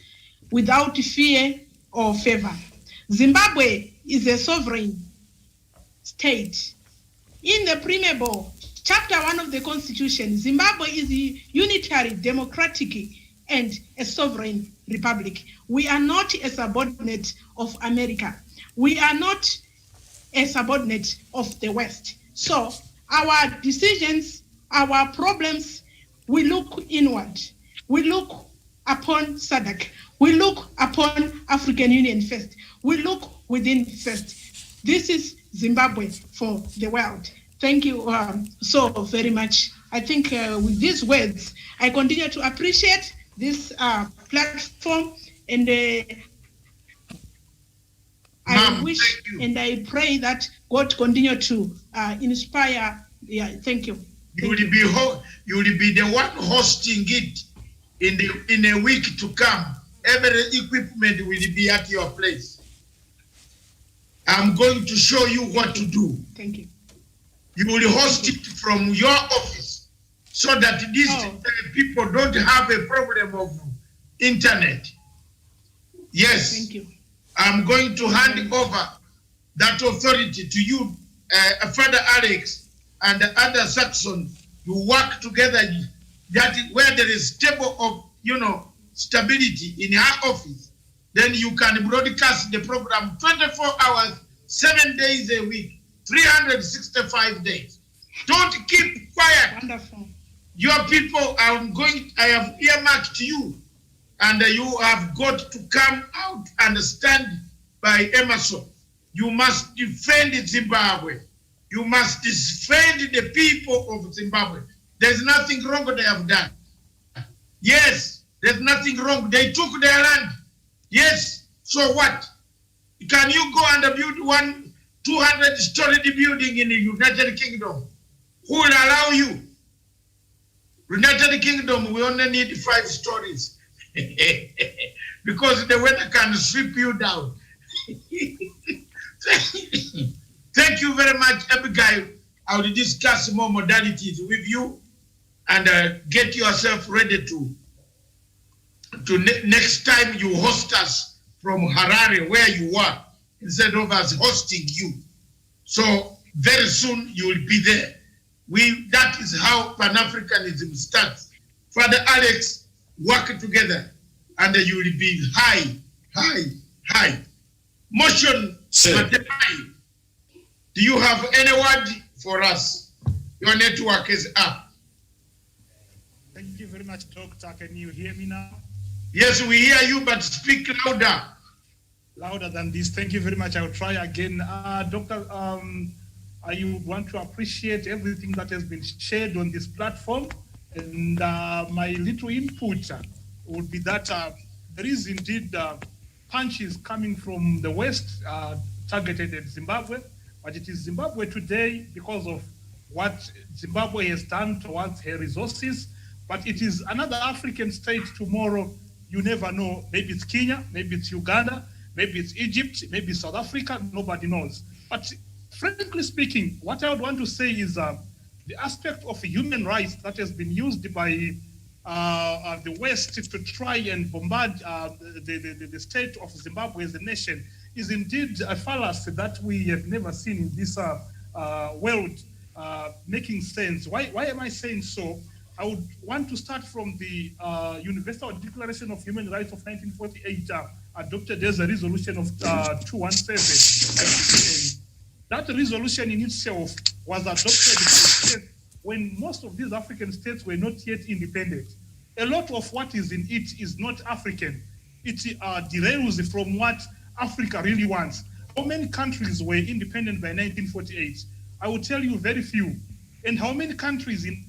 without fear or favor. Zimbabwe is a sovereign state. In the preamble, chapter 1 of the Constitution, Zimbabwe is a unitary, democratic, and a sovereign republic. We are not a subordinate of America. We are not a subordinate of the West. So our decisions, our problems, we look inward. We look upon SADC. We look upon African Union first. We look within first. This is Zimbabwe for the world. Thank you so very much. I think with these words, I continue to appreciate this platform, and I wish and I pray that God continue to inspire. Yeah, thank you. You will be the one hosting it in a week to come. Every equipment will be at your place. I'm going to show you what to do. Thank you. You will host it from your office so that these people don't have a problem of internet. Yes. Thank you. I'm going to hand over that authority to you, Father Alex and the other Saxon, to work together. That where there is stable of, stability in her office, then you can broadcast the program 24 hours, 7 days a week, 365 days. Don't keep quiet. Wonderful. Your people, I have earmarked you, and you have got to come out and stand by Emerson. You must defend Zimbabwe. You must defend the people of Zimbabwe. There's nothing wrong they have done. Yes, there's nothing wrong. They took their land. Yes, so what? Can you go and build 200-story building in the United Kingdom? Who will allow you? United Kingdom, we only need 5 stories because the weather can sweep you down. Thank you very much, Abigail. I will discuss more modalities with you and get yourself ready to next time you host us from Harare, where you are, instead of us hosting you. So very soon you will be there. That is how Pan-Africanism starts. Father Alex, work together, and you will be high. Motion, Matepai. Do you have any word for us? Your network is up. Thank you very much, Doctor. Can you hear me now? Yes, we hear you, but speak louder. Louder than this. Thank you very much. I'll try again. Doctor, I want to appreciate everything that has been shared on this platform. And my little input would be that there is indeed punches coming from the West targeted at Zimbabwe, but it is Zimbabwe today because of what Zimbabwe has done towards her resources. But it is another African state tomorrow. You never know. Maybe it's Kenya, maybe it's Uganda, maybe it's Egypt, maybe South Africa. Nobody knows. But frankly speaking, what I would want to say is the aspect of human rights that has been used by the West to try and bombard the state of Zimbabwe as a nation is indeed a fallacy that we have never seen in this world making sense. Why am I saying so? I would want to start from the Universal Declaration of Human Rights of 1948, adopted as a resolution of 217. That resolution in itself was adopted by states when most of these African states were not yet independent. A lot of what is in it is not African. It derails from what Africa really wants. How many countries were independent by 1948? I will tell you very few. And how many countries in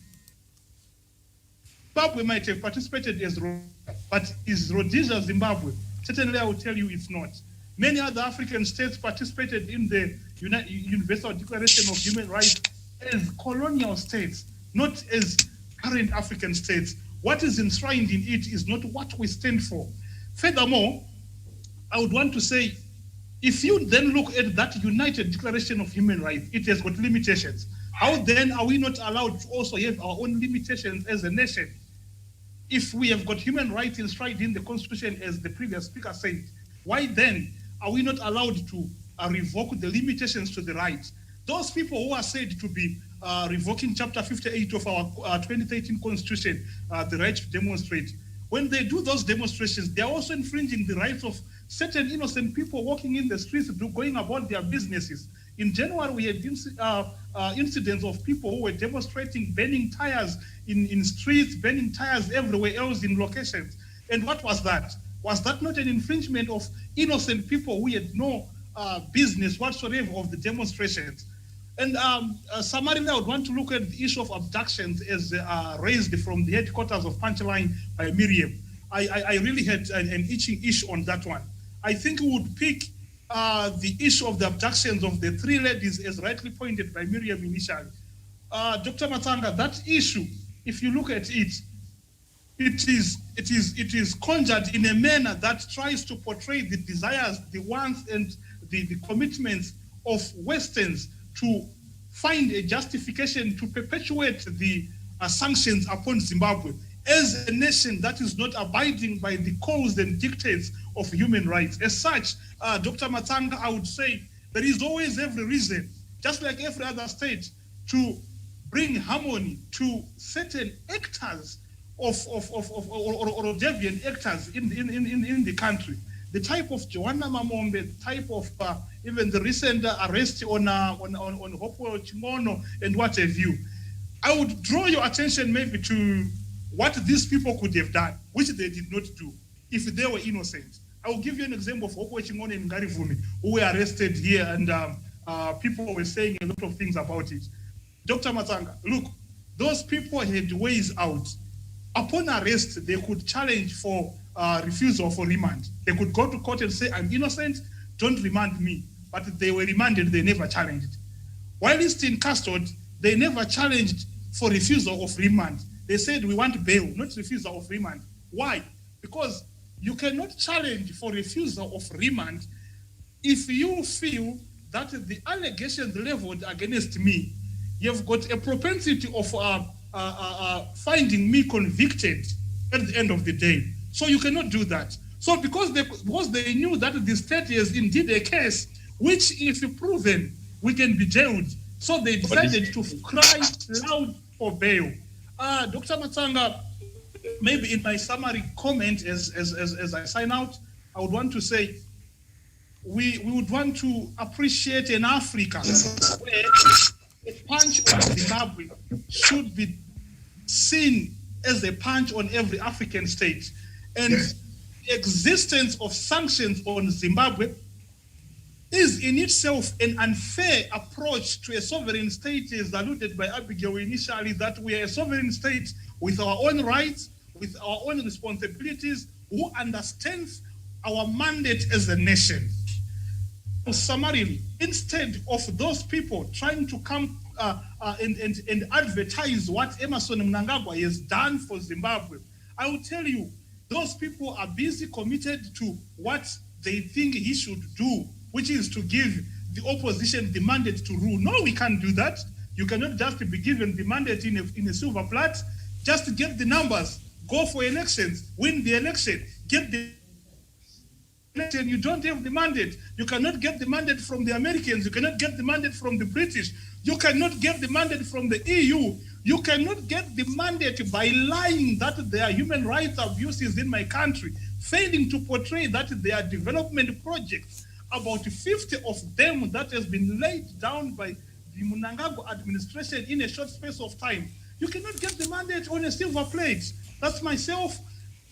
Zimbabwe might have participated as Rhodesia, but is Rhodesia Zimbabwe? Certainly I will tell you it's not. Many other African states participated in the Universal Declaration of Human Rights as colonial states, not as current African states. What is enshrined in it is not what we stand for. Furthermore, I would want to say, if you then look at that United Declaration of Human Rights, it has got limitations. How then are we not allowed to also have our own limitations as a nation? If we have got human rights enshrined in the Constitution, as the previous speaker said, why then are we not allowed to revoke the limitations to the rights? Those people who are said to be revoking Chapter 58 of our 2013 Constitution, the right to demonstrate, when they do those demonstrations, they are also infringing the rights of certain innocent people walking in the streets, going about their businesses. In January, we had incidents of people who were demonstrating, burning tires in streets, burning tires everywhere else in locations. And what was that? Was that not an infringement of innocent people who had no business whatsoever of the demonstrations? And summarily, I would want to look at the issue of abductions as raised from the headquarters of Punchline by Miriam. I really had an itching issue on that one. I think we would pick the issue of the abductions of the three ladies, as rightly pointed by Miriam initially. Dr. Matanga, that issue, if you look at it, it is conjured in a manner that tries to portray the desires, the wants, and the commitments of Westerns to find a justification to perpetuate the sanctions upon Zimbabwe as a nation that is not abiding by the codes and dictates of human rights. As such, Dr. Matanga, I would say there is always every reason, just like every other state, to bring harmony to certain actors or deviant actors in the country. The type of Joanna Mamombe, the type of even the recent arrest on Hopewell Chimono and what have you. I would draw your attention maybe to what these people could have done, which they did not do, if they were innocent. I will give you an example of Hopewell Chimono and Ngarivumi, who were arrested here, and people were saying a lot of things about it. Dr. Matanga, look, those people had ways out. Upon arrest, they could challenge for refusal for remand. They could go to court and say, I'm innocent, don't remand me. But they were remanded, they never challenged. While it's in custody, they never challenged for refusal of remand. They said, we want bail, not refusal of remand. Why? Because you cannot challenge for refusal of remand if you feel that the allegations leveled against me, you've got a propensity of finding me convicted at the end of the day. So you cannot do that. So because they knew that the state is indeed a case, which if proven, we can be jailed. So they decided to cry loud for bail. Dr. Matanga, maybe in my summary comment as I sign out, I would want to say, we would want to appreciate an Africa where a punch on Zimbabwe should be seen as a punch on every African state. And the existence of sanctions on Zimbabwe is in itself an unfair approach to a sovereign state, as alluded by Abigail initially, that we are a sovereign state with our own rights, with our own responsibilities, who understands our mandate as a nation. Summarily, instead of those people trying to come and advertise what Emerson Mnangagwa has done for Zimbabwe, I will tell you, those people are busy committed to what they think he should do, which is to give the opposition the mandate to rule. No, we can't do that. You cannot just be given the mandate in a silver plate. Just get the numbers, go for elections, win the election, get the election. You don't have the mandate. You cannot get the mandate from the Americans. You cannot get the mandate from the British. You cannot get the mandate from the EU. You cannot get the mandate by lying that there are human rights abuses in my country, failing to portray that there are development projects, about 50 of them that has been laid down by the Mnangagwa administration in a short space of time. You cannot get the mandate on a silver plate. That's myself,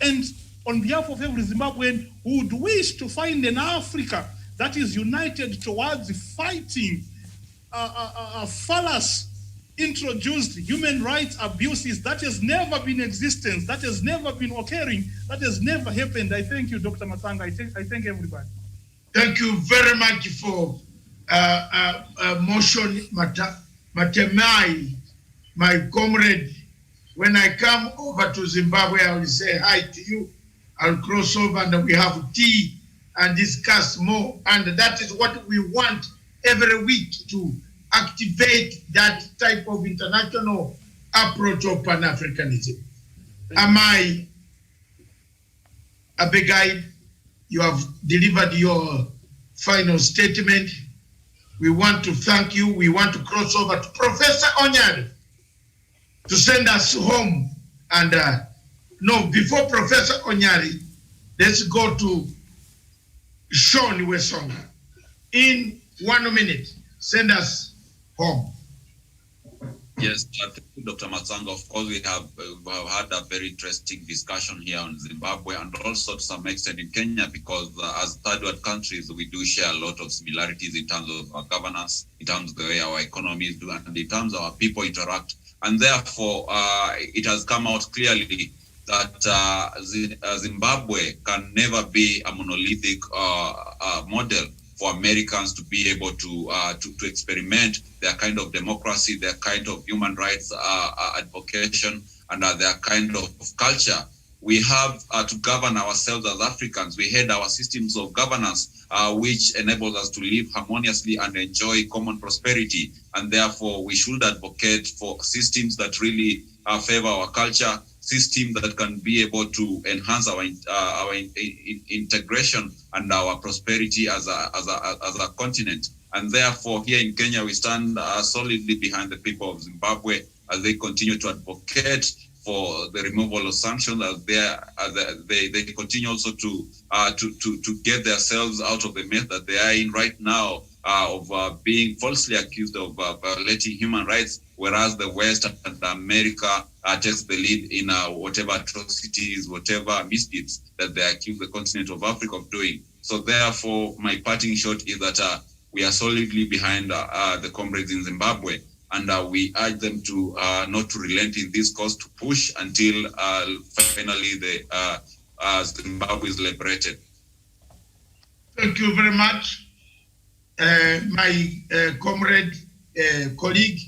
and on behalf of every Zimbabwean who would wish to find an Africa that is united towards fighting false introduced human rights abuses that has never been in existence, that has never been occurring, that has never happened. I thank you, Dr. Masanga. I thank everybody. Thank you very much for motion Matemai, my comrade. When I come over to Zimbabwe, I will say hi to you. I'll cross over and we have tea and discuss more. And that is what we want every week, to activate that type of international approach of Pan-Africanism. Amai, Abigail, you have delivered your final statement. We want to thank you. We want to cross over to Professor Onyari to send us home. And no, before Professor Onyari, let's go to Sean Wesonga. In 1 minute, send us home. Yes, thank you, Dr. Matsanga. Of course, we have had a very interesting discussion here on Zimbabwe and also to some extent in Kenya, because as third world countries, we do share a lot of similarities in terms of our governance, in terms of the way our economies do, and in terms of our people interact. And therefore, it has come out clearly that Zimbabwe can never be a monolithic model for Americans to be able to experiment their kind of democracy, their kind of human rights advocation, and their kind of culture. We have to govern ourselves as Africans. We had our systems of governance, which enables us to live harmoniously and enjoy common prosperity. And therefore, we should advocate for systems that really favor our culture, system that can be able to enhance our integration and our prosperity as a continent. And therefore, here in Kenya, we stand solidly behind the people of Zimbabwe as they continue to advocate for the removal of sanctions, as they continue also to get themselves out of the mess that they are in right now, of being falsely accused of violating human rights, whereas the West and America takes the lead in whatever atrocities, whatever misdeeds that they accuse the continent of Africa of doing. So therefore, my parting shot is that we are solidly behind the comrades in Zimbabwe, and we urge them to not to relent in this cause, to push until finally the Zimbabwe is liberated. Thank you very much. My comrade, colleague,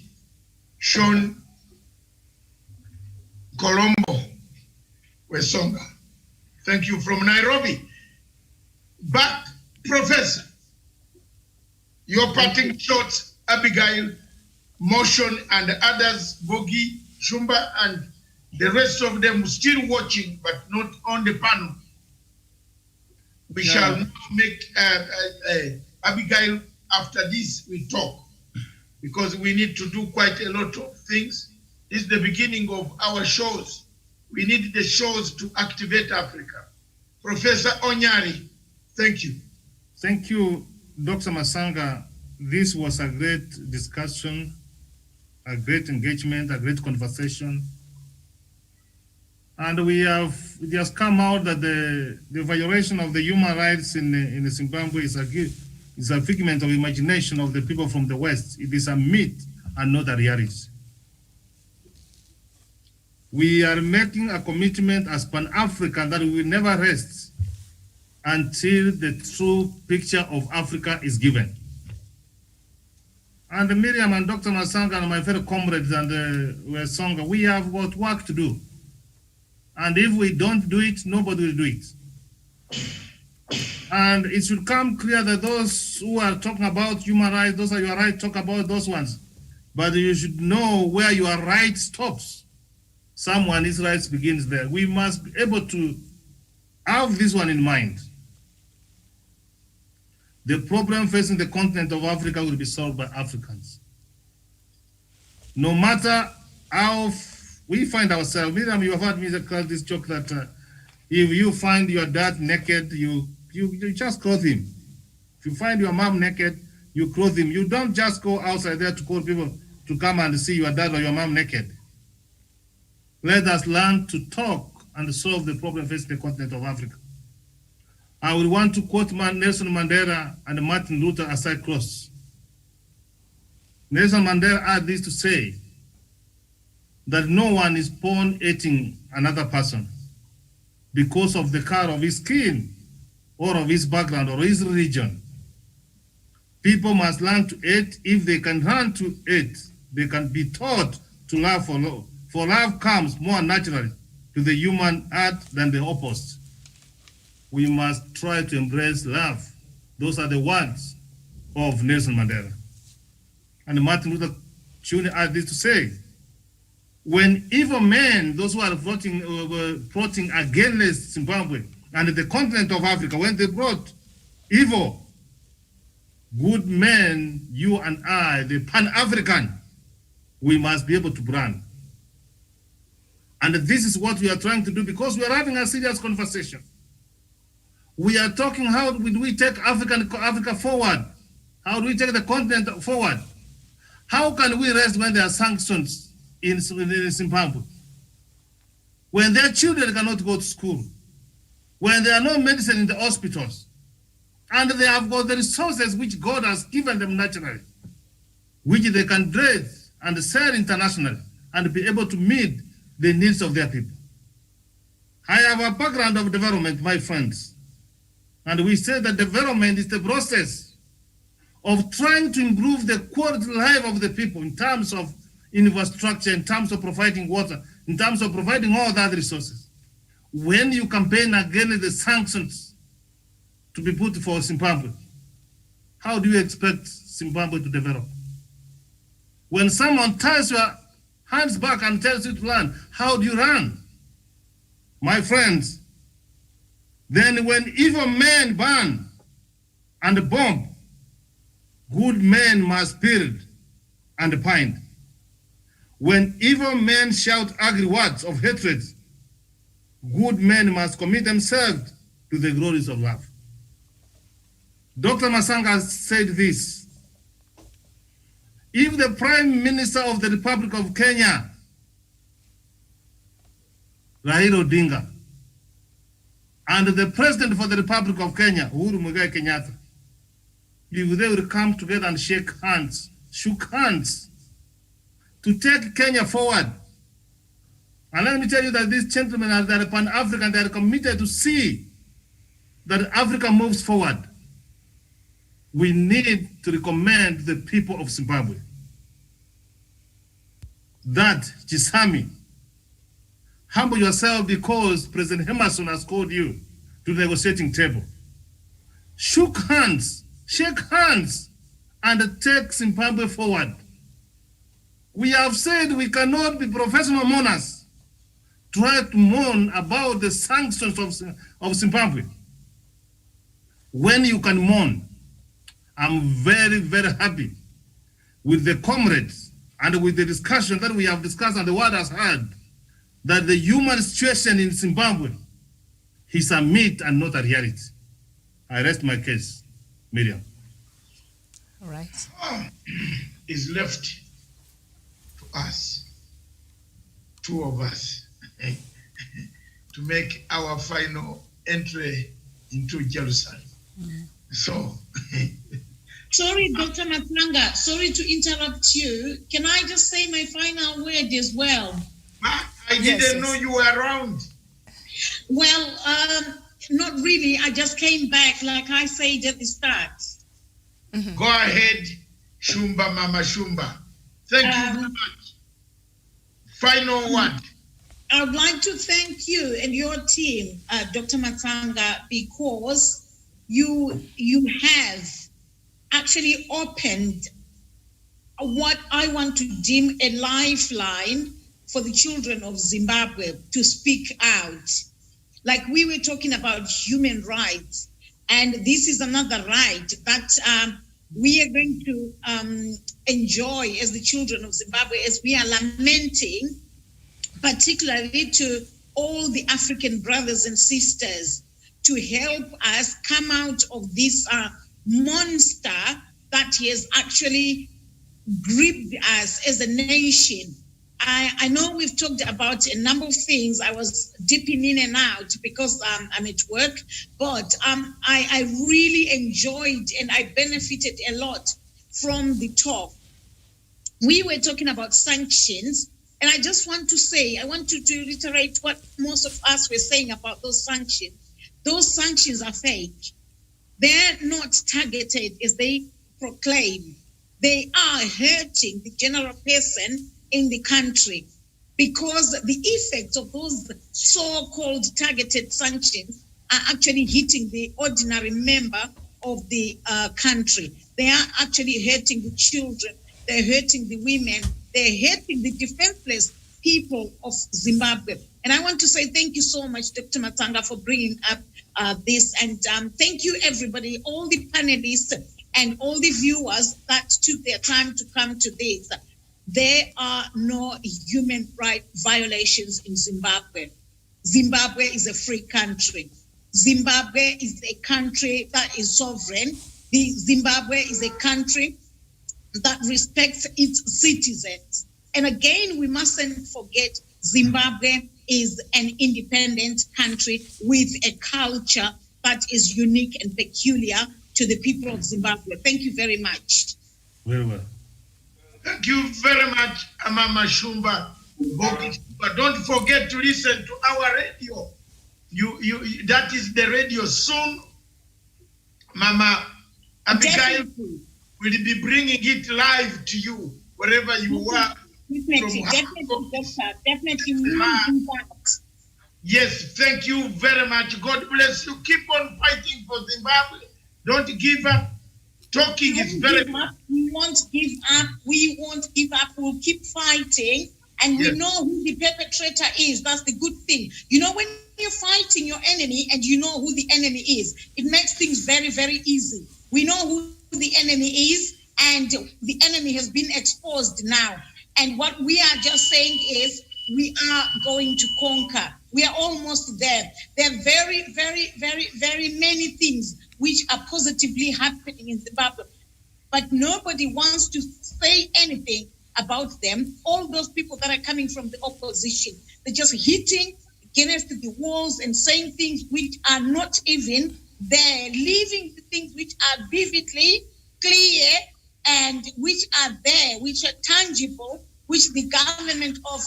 Sean Colombo Wesonga. Thank you from Nairobi. But, Professor, your parting shots, Abigail, Motion, and others, Bogi, Shumba, and the rest of them still watching, but not on the panel. We shall now make Abigail, after this, we talk, because we need to do quite a lot of things. This is the beginning of our shows. We need the shows to activate Africa. Professor Onyari, thank you. Thank you, Dr. Masanga. This was a great discussion, a great engagement, a great conversation. And it has come out that the violation of the human rights in Zimbabwe is a figment of imagination of the people from the West. It is a myth and not a reality. We are making a commitment as Pan-African that we will never rest until the true picture of Africa is given. And Miriam and Dr. Masanga and my fellow comrades and Wesonga, we have got work to do. And if we don't do it, nobody will do it. And it should come clear that those who are talking about human rights, those are your rights, talk about those ones. But you should know where your right stops. Someone's rights begins there. We must be able to have this one in mind. The problem facing the continent of Africa will be solved by Africans. No matter how we find ourselves, Miriam, you have heard me tell this joke that if you find your dad naked, you just clothe him. If you find your mom naked, you clothe him. You don't just go outside there to call people to come and see your dad or your mom naked. Let us learn to talk and solve the problem facing the continent of Africa. I would want to quote Nelson Mandela and Martin Luther as I close. Nelson Mandela had this to say, that no one is born hating another person because of the color of his skin or of his background or his religion. People must learn to hate. If they can learn to hate, they can be taught to love for love. For love comes more naturally to the human heart than the opposite. We must try to embrace love. Those are the words of Nelson Mandela. And Martin Luther Jr. had this to say, when evil men, those who are plotting against Zimbabwe and the continent of Africa, when they brought evil, good men, you and I, the Pan-African, we must be able to brand. And this is what we are trying to do because we are having a serious conversation. We are talking how do we take Africa forward? How do we take the continent forward? How can we rest when there are sanctions in Zimbabwe? When their children cannot go to school, when there are no medicine in the hospitals, and they have got the resources which God has given them naturally, which they can trade and sell internationally and be able to meet the needs of their people. I have a background of development, my friends, and we say that development is the process of trying to improve the quality of life of the people in terms of infrastructure, in terms of providing water, in terms of providing all the other resources. When you campaign against the sanctions to be put for Zimbabwe, how do you expect Zimbabwe to develop? When someone ties your hands back and tells you to run, how do you run? My friends, then when evil men burn and bomb, good men must build and bind. When evil men shout ugly words of hatred, good men must commit themselves to the glories of love. Dr. Masanga said this: if the Prime Minister of the Republic of Kenya, Raila Odinga, and the President for the Republic of Kenya, Uhuru Muigai Kenyatta, if they will come together and shook hands to take Kenya forward. And let me tell you that these gentlemen are Pan-African, they are committed to see that Africa moves forward. We need to recommend the people of Zimbabwe that, Chisami, humble yourself because President Emerson has called you to the negotiating table. Shake hands, and take Zimbabwe forward. We have said we cannot be professional mourners, try to mourn about the sanctions of Zimbabwe. When you can mourn, I'm very, very happy with the comrades and with the discussion that we have discussed and the world has heard that the human situation in Zimbabwe is a myth and not a reality. I rest my case, Miriam. All right. Is left to us, two of us, to make our final entry into Jerusalem. So, sorry, Dr. Matanga, sorry to interrupt you. Can I just say my final word as well? I didn't know you were around. Well, not really. I just came back, like I said at the start. Go ahead, Shumba Mama Shumba. Thank you very much. Final word. I would like to thank you and your team, Dr. Matanga, because you have actually opened what I want to deem a lifeline for the children of Zimbabwe to speak out. Like we were talking about human rights, and this is another right that we are going to enjoy as the children of Zimbabwe, as we are lamenting, particularly to all the African brothers and sisters, to help us come out of this monster that has actually gripped us as a nation. I know we've talked about a number of things. I was dipping in and out because I'm at work, but I really enjoyed and I benefited a lot from the talk. We were talking about sanctions, and I just want to say, I want to reiterate what most of us were saying about those sanctions. Those sanctions are fake. They're not targeted as they proclaim. They are hurting the general person in the country, because the effects of those so-called targeted sanctions are actually hitting the ordinary member of the country. They are actually hurting the children. They're hurting the women. They're hurting the defenseless people of Zimbabwe. And I want to say thank you so much, Dr. Matanga, for bringing up this. And thank you, everybody, all the panelists and all the viewers that took their time to come to this. There are no human rights violations in Zimbabwe. Zimbabwe is a free country. Zimbabwe is a country that is sovereign. Zimbabwe is a country that respects its citizens. And again, we mustn't forget Zimbabwe is an independent country with a culture that is unique and peculiar to the people of Zimbabwe. Thank you very much. Very well. Thank you very much, Mama Shumba. But don't forget to listen to our radio. You that is the radio soon. Mama Abigail will be bringing it live to you wherever you are. Definitely. Yes, thank you very much. God bless you. Keep on fighting for Zimbabwe. Don't give up. Talking is very good. We won't give up. We won't give up. We'll keep fighting. And we know who the perpetrator is. That's the good thing. You know, when you're fighting your enemy and you know who the enemy is, it makes things very, very easy. We know who the enemy is, and the enemy has been exposed now. And what we are just saying is we are going to conquer. We are almost there. There are very, very, very, very many things which are positively happening in Zimbabwe, but nobody wants to say anything about them. All those people that are coming from the opposition, they're just hitting against the walls and saying things which are not even there, leaving the things which are vividly clear and which are there, which are tangible, which the government of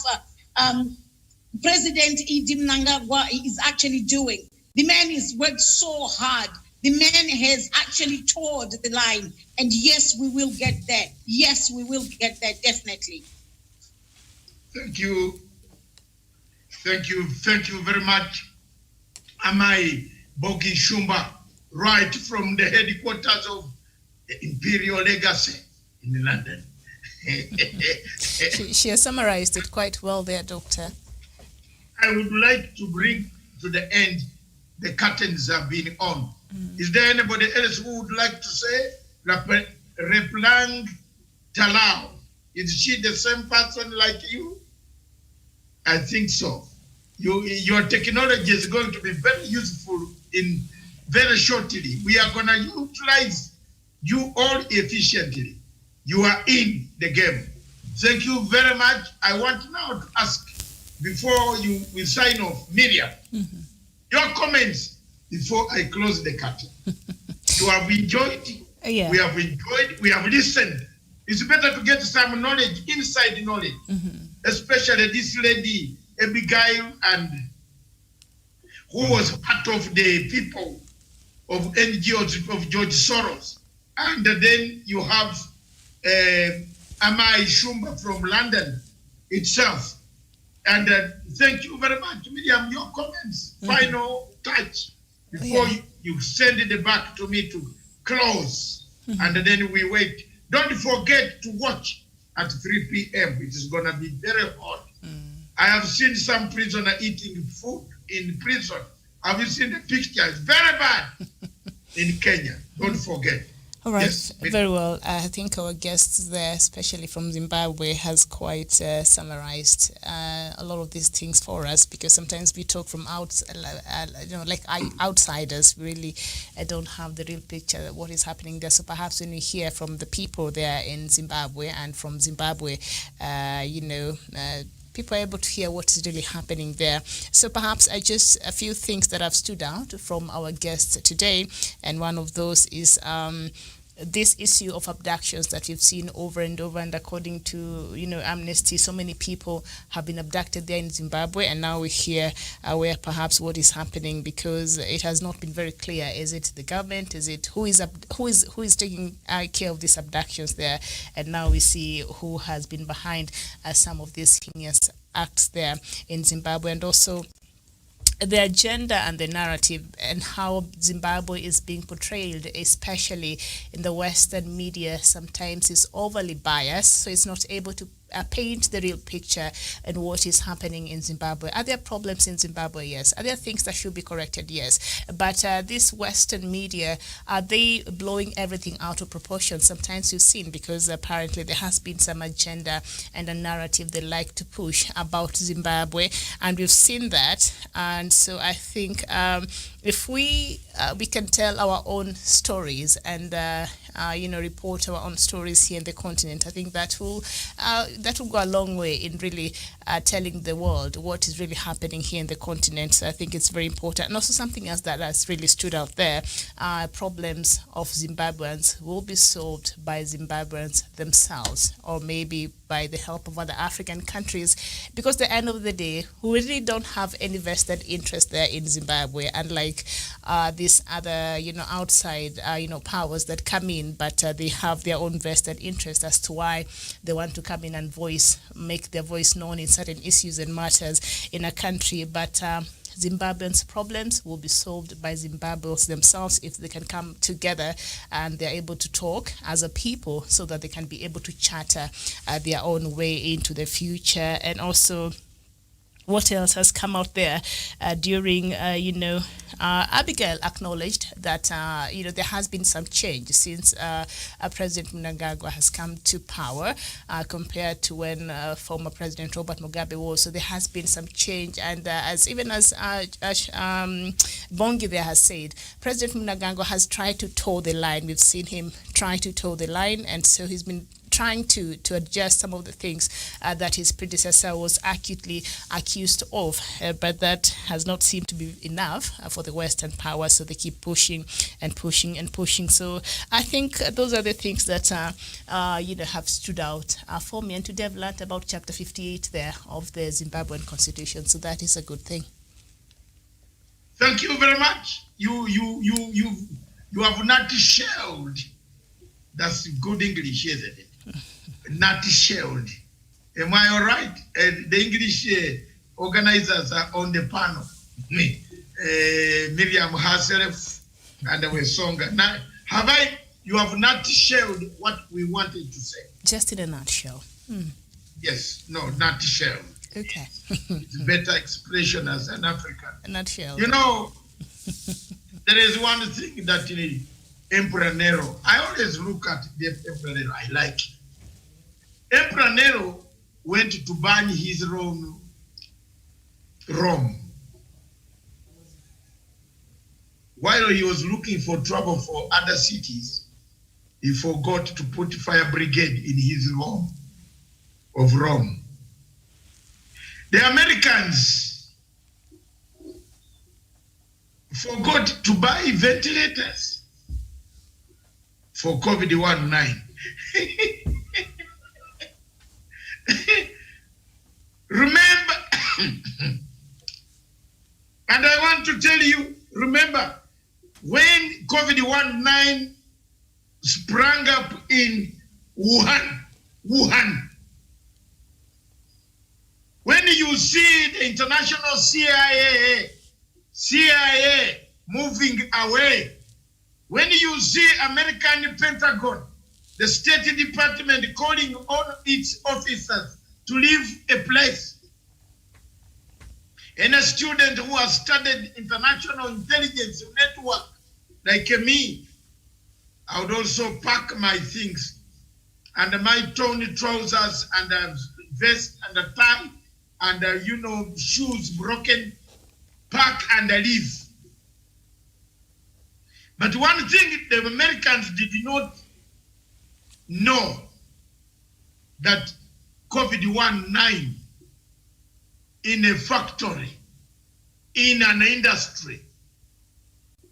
President Idi Mnangagwa is actually doing. The man has worked so hard. The man has actually toed the line. And yes, we will get there. Yes, we will get there, definitely. Thank you. Thank you. Thank you very much. Amai Bogi Shumba, right from the headquarters of the Imperial Legacy in London. She has summarized it quite well there, Doctor. I would like to bring to the end, the curtains have been on. Is there anybody else who would like to say? Replang Talau. Is she the same person like you? I think so. Your technology is going to be very useful in very shortly. We are going to utilize you all efficiently. You are in the game. Thank you very much. I want now to ask, before we sign off, Miriam, your comments before I close the curtain. You have enjoyed. Yeah. We have enjoyed. We have listened. It's better to get some knowledge, inside knowledge, especially this lady, Abigail, and who was part of the people of NGOs of George Soros. And then you have Amai Shumba from London itself. And thank you very much, Miriam. Your comments, final touch before you send it back to me to close, and then we wait. Don't forget to watch at 3 p.m. It is going to be very hot. I have seen some prisoner eating food in prison. Have you seen the pictures? Very bad in Kenya. Don't forget. All right, yes. Very well. I think our guests there, especially from Zimbabwe, has quite summarized a lot of these things for us, because sometimes we talk from outsiders. We really don't have the real picture of what is happening there. So perhaps when we hear from the people there in Zimbabwe and from Zimbabwe, people are able to hear what is really happening there. So perhaps just a few things that have stood out from our guests today, and one of those is this issue of abductions that we've seen over and over, and according to Amnesty, so many people have been abducted there in Zimbabwe, and now we hear where perhaps what is happening, because it has not been very clear. Is it the government? Is it who is taking care of these abductions there? And now we see who has been behind some of these heinous acts there in Zimbabwe, and also the agenda and the narrative and how Zimbabwe is being portrayed, especially in the Western media, sometimes is overly biased, so it's not able to paint the real picture and what is happening in Zimbabwe. Are there problems in Zimbabwe? Yes. Are there things that should be corrected? Yes. But this Western media, are they blowing everything out of proportion? Sometimes you've seen, because apparently there has been some agenda and a narrative they like to push about Zimbabwe, and we've seen that. And so I think if we can tell our own stories and report our own stories here in the continent, I think that will go a long way in really telling the world what is really happening here in the continent. So I think it's very important. And also something else that has really stood out there, problems of Zimbabweans will be solved by Zimbabweans themselves, or maybe by the help of other African countries, because at the end of the day, we really don't have any vested interest there in Zimbabwe, unlike these other, outside, powers that come in, but they have their own vested interest as to why they want to come in and make their voice known in certain issues and matters in a country. But Zimbabweans' problems will be solved by Zimbabweans themselves if they can come together and they're able to talk as a people, so that they can be able to charter their own way into the future. And also, what else has come out there during, Abigail acknowledged that, there has been some change since President Mnangagwa has come to power compared to when former President Robert Mugabe was. So there has been some change. And as Bongi there has said, President Mnangagwa has tried to toe the line. We've seen him try to toe the line. And so he's been trying to adjust some of the things that his predecessor was acutely accused of, but that has not seemed to be enough for the Western power, so they keep pushing and pushing and pushing. So I think those are the things that have stood out for me, and today I've learned about Chapter 58 there of the Zimbabwean Constitution, so that is a good thing. Thank you very much. You have not shelled. That's good English, isn't it? Not shelled. Am I all right? The English organizers are on the panel. Miriam herself and Wesonga. Now, you have not shelled what we wanted to say? Just in a nutshell. Yes, no, not shelled. Okay. It's better expression as an African. A nutshell. There is one thing that Emperor Nero, I always look at the Emperor Nero, I like it. Emperor Nero went to burn his own Rome. While he was looking for trouble for other cities, he forgot to put fire brigade in his Rome of Rome. The Americans forgot to buy ventilators for COVID-19. Remember, and I want to tell you, remember, when COVID-19 sprang up in Wuhan, when you see the international CIA moving away. When you see American Pentagon, the State Department calling on its officers to leave a place, and a student who has studied international intelligence network like me, I would also pack my things and my torn trousers and a vest and a tie and shoes broken, pack and leave. But one thing the Americans did not know, that COVID-19 in a factory, in an industry,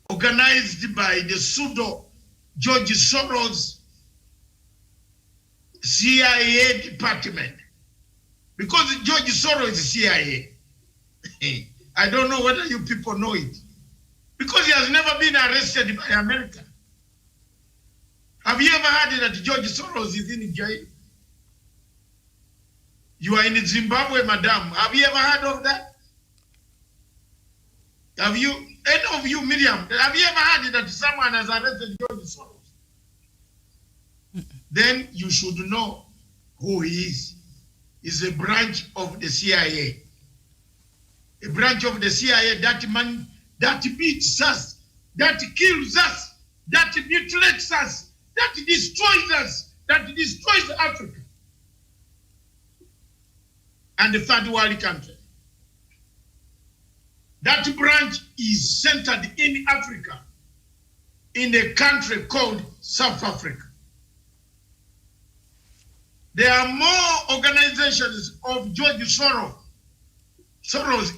organized by the pseudo George Soros CIA department. Because George Soros is CIA. I don't know whether you people know it. Because he has never been arrested by America. Have you ever heard that George Soros is in jail? You are in Zimbabwe, madam. Have you ever heard of that? Have you, any of you, Miriam, have you ever heard that someone has arrested George Soros? Then you should know who he is. He's a branch of the CIA. A branch of the CIA that beats us, that kills us, that mutilates us, that destroys us, that destroys Africa and the third world country. That branch is centered in Africa, in a country called South Africa. There are more organizations of George Soros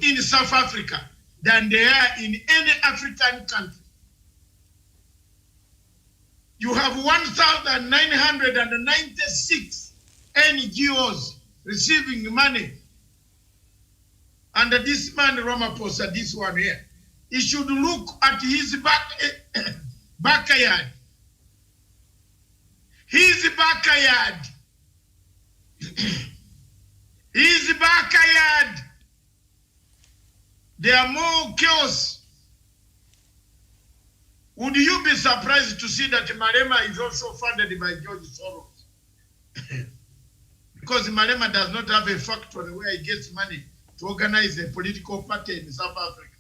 in South Africa than there are in any African country. You have 1,996 NGOs receiving money. And this man, Ramaphosa, this one here, he should look at his backyard. His backyard. His backyard. There are more chaos. Would you be surprised to see that Malema is also funded by George Soros? Because Malema does not have a factory where he gets money to organize a political party in South Africa.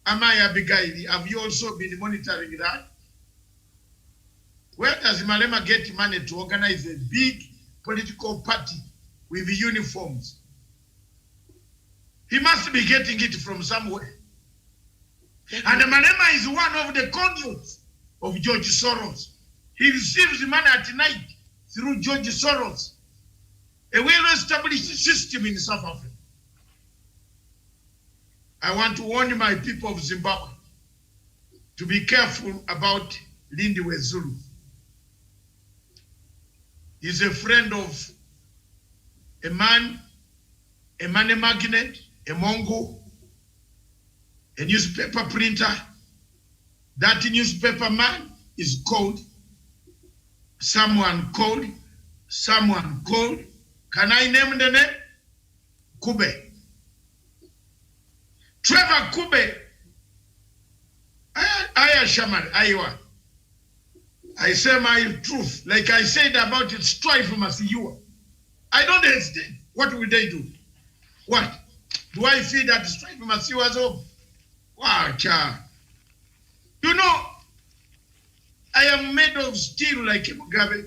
Amaya Abigail, have you also been monitoring that? Where does Malema get money to organize a big political party with uniforms? He must be getting it from somewhere. And Malema is one of the conduits of George Soros. He receives money at night through George Soros, a well-established system in South Africa. I want to warn my people of Zimbabwe to be careful about Lindiwe Zulu. He's a friend of a man, a money magnate, a Mongo, a newspaper printer. That newspaper man is called, someone called. Can I name the name? Kube. Trevor Kube. Aya Shaman, Iowa. I say my truth, like I said about it, strive Masiwa. I don't hesitate. What will they do? What? Do I feel that strive Masiwa's home? Wow, child. You know, I am made of steel like Mugabe.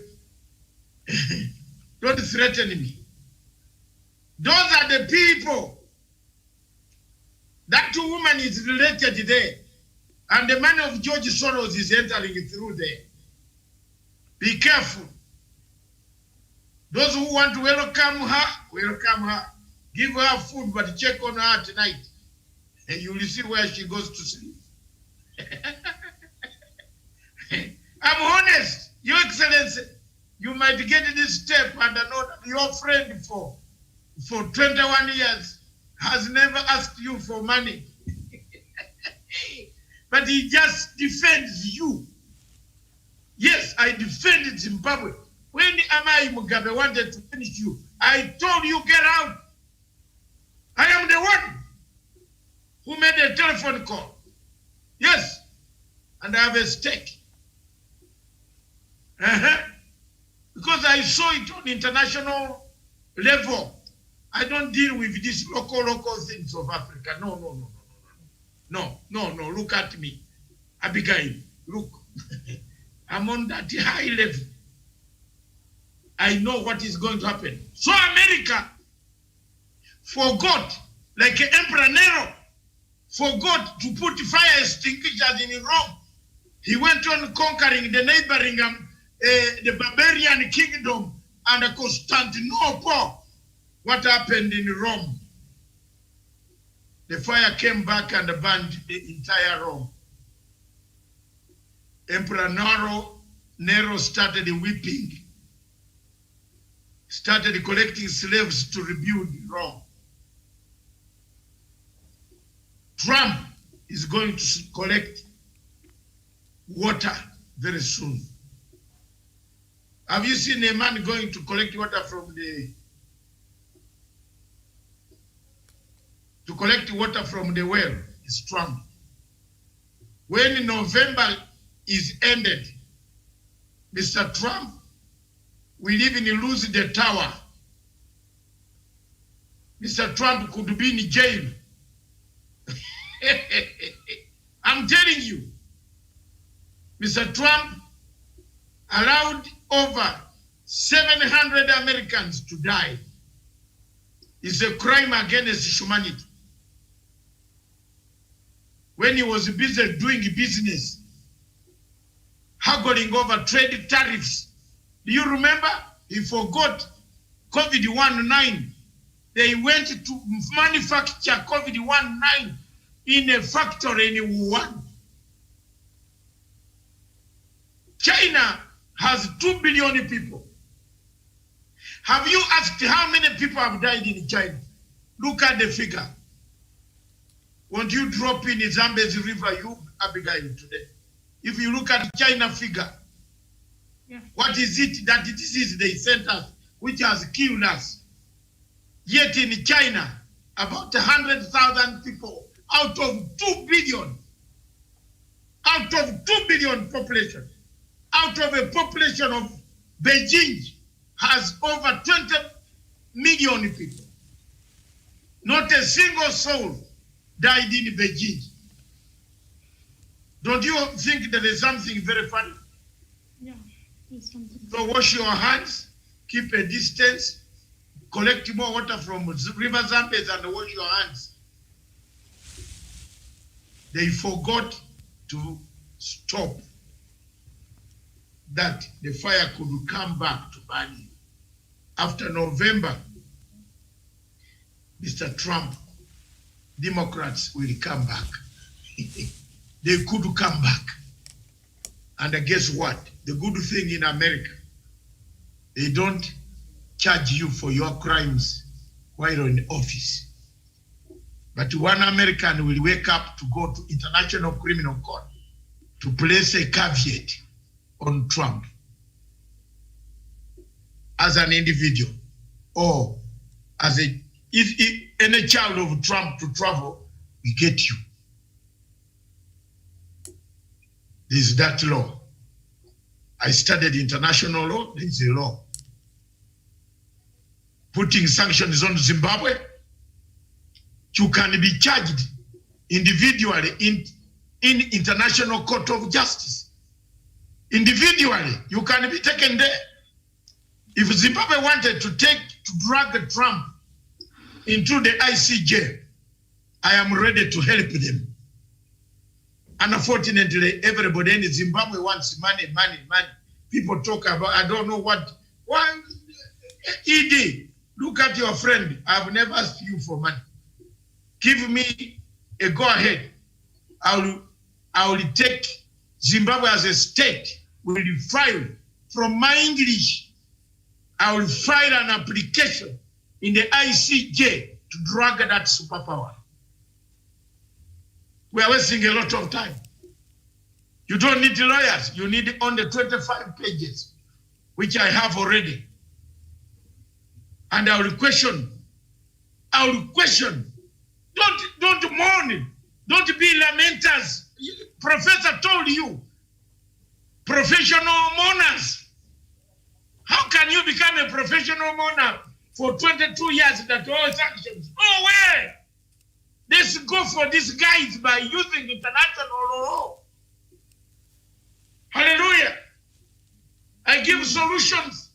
Don't threaten me. Those are the people. That woman is related there. And the money of George Soros is entering through there. Be careful. Those who want to welcome her. Give her food, but check on her tonight. And you will see where she goes to sleep. I'm honest, Your Excellency. You might get this step and know that your friend for 21 years has never asked you for money. But he just defends you. Yes, I defended Zimbabwe. When Amai Mugabe wanted to finish you, I told you, get out. I am the one who made a telephone call Yes, and I have a stake. Because I saw it on international level. I don't deal with these local things of Africa. No. Look at me. Abigail, look. I'm on that high level. I know what is going to happen. So America forgot, like Emperor Nero, forgot to put fire extinguishers in Rome. He went on conquering the neighboring, the barbarian kingdom under Constantinople. What happened in Rome? The fire came back and burned the entire Rome. Emperor Nero started weeping, started collecting slaves to rebuild Rome. Trump is going to collect water very soon. Have you seen a man going to collect water from the well? It's Trump. When November is ended, Mr. Trump will even lose the tower. Mr. Trump could be in jail. I'm telling you, Mr. Trump allowed over 700 Americans to die. It's a crime against humanity. When he was busy doing business, haggling over trade tariffs. Do you remember? He forgot COVID-19. They went to manufacture COVID-19 in a factory in Wuhan. China has 2 billion people. Have you asked how many people have died in China? Look at the figure. Won't you drop in the Zambezi River, you Abigail, today? If you look at China figure, what is it that this is they sent us, which has killed us? Yet in China, about 100,000 people out of 2 billion, population, out of a population of Beijing has over 20 million people. Not a single soul died in Beijing. Don't you think there is something very funny? Yeah, there's something. So wash your hands, keep a distance, collect more water from River Zambezi and wash your hands. They forgot to stop that the fire could come back to burn you. After November, Mr. Trump, Democrats will come back. They could come back. And guess what? The good thing in America, they don't charge you for your crimes while in office. But one American will wake up to go to International Criminal Court to place a caveat on Trump as an individual, or as if any child of Trump to travel, we get you. There's that law. I studied international law, there's a law. Putting sanctions on Zimbabwe, you can be charged individually in International Court of Justice. Individually, you can be taken there. If Zimbabwe wanted to drag Trump into the ICJ, I am ready to help them. Unfortunately, everybody in Zimbabwe wants money. People talk about, I don't know what. ED, look at your friend. I've never asked you for money. Give me a go ahead. I will take Zimbabwe as a state. Will you file from my English? I will file an application in the ICJ to drag that superpower. We are wasting a lot of time. You don't need lawyers. You need only 25 pages, which I have already. And I will question. Don't mourn. Don't be lamenters. Professor told you, professional mourners. How can you become a professional mourner for 22 years that all sanctions? No way! Let's go for these guys by using international law. Hallelujah. I give solutions.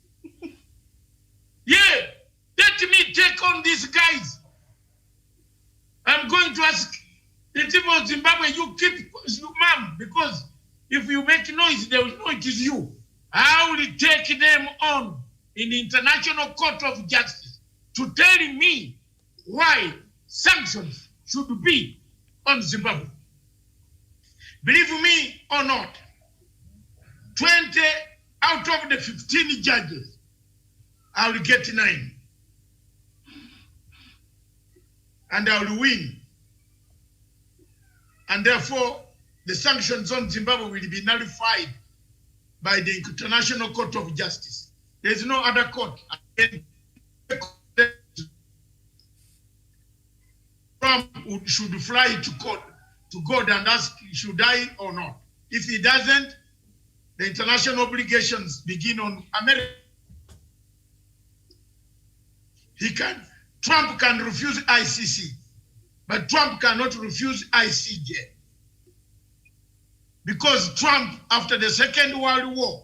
Yeah, let me take on these guys. I'm going to ask the people of Zimbabwe, you keep mum, because if you make noise, they will know it is you. I will take them on in the International Court of Justice to tell me why sanctions should be on Zimbabwe. Believe me or not, 20 out of the 15 judges, I will get 9. And I will win. And therefore, the sanctions on Zimbabwe will be nullified by the International Court of Justice. There is no other court. Trump should fly to court, to God and ask, should I or not? If he doesn't, the international obligations begin on America. Trump can refuse ICC, but Trump cannot refuse ICJ. Because Trump, after the Second World War,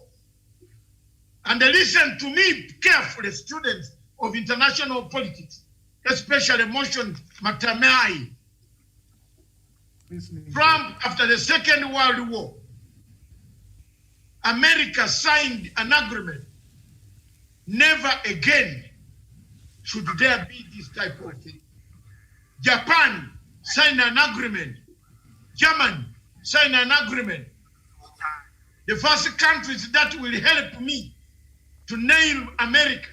and listen to me carefully, students of international politics, especially Motion Matamai. Trump, after the Second World War, America signed an agreement. Never again should there be this type of thing. Japan signed an agreement. Germany signed an agreement. The first countries that will help me to nail America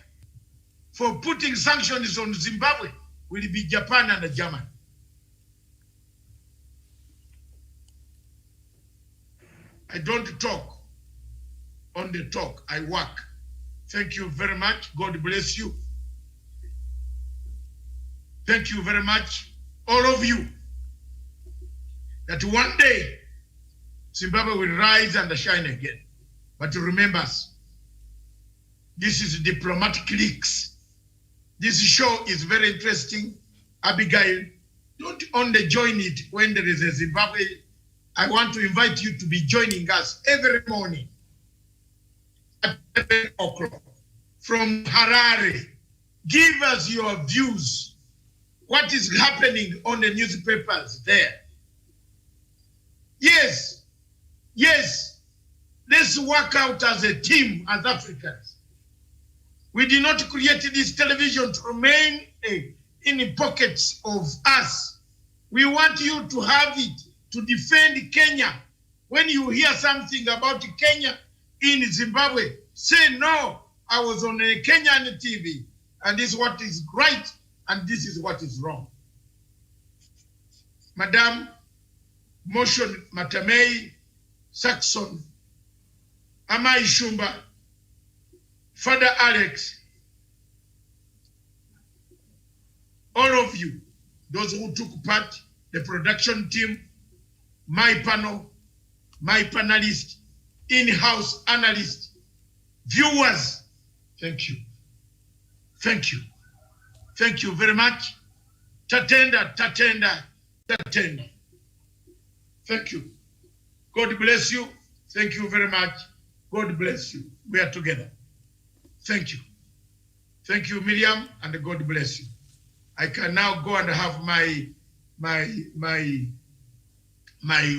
for putting sanctions on Zimbabwe will be Japan and Germany. I don't talk on the talk, I work. Thank you very much. God bless you. Thank you very much, all of you, that one day Zimbabwe will rise and shine again. But remember, this is diplomatic leaks. This show is very interesting. Abigail, don't only join it when there is a Zimbabwe. I want to invite you to be joining us every morning at 7 o'clock from Harare. Give us your views. What is happening on the newspapers there? Yes, yes, let's work out as a team, as Africans. We did not create this television to remain in the pockets of us. We want you to have it, to defend Kenya. When you hear something about Kenya in Zimbabwe, say, no, I was on a Kenyan TV, and this is what is right, and this is what is wrong. Madam Motion Matamei, Saxon, Amai Shumba, Father Alex, all of you, those who took part, the production team, my panel, my panelists, in-house analysts, viewers, thank you. Thank you. Thank you very much. Tatenda, tatenda, tatenda. Thank you. God bless you. Thank you very much. God bless you. We are together. Thank you. Thank you, Miriam, and God bless you. I can now go and have my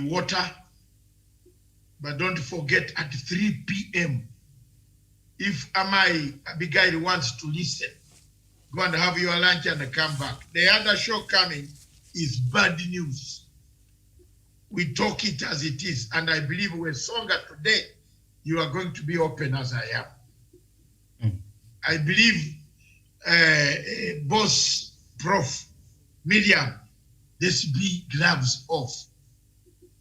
water, but don't forget at 3 p.m. if Abigail wants to listen, go and have your lunch and come back. The other show coming is bad news. We talk it as it is, and I believe with Songa today, you are going to be open as I am. I believe boss, Prof. Miriam, let's be gloves off.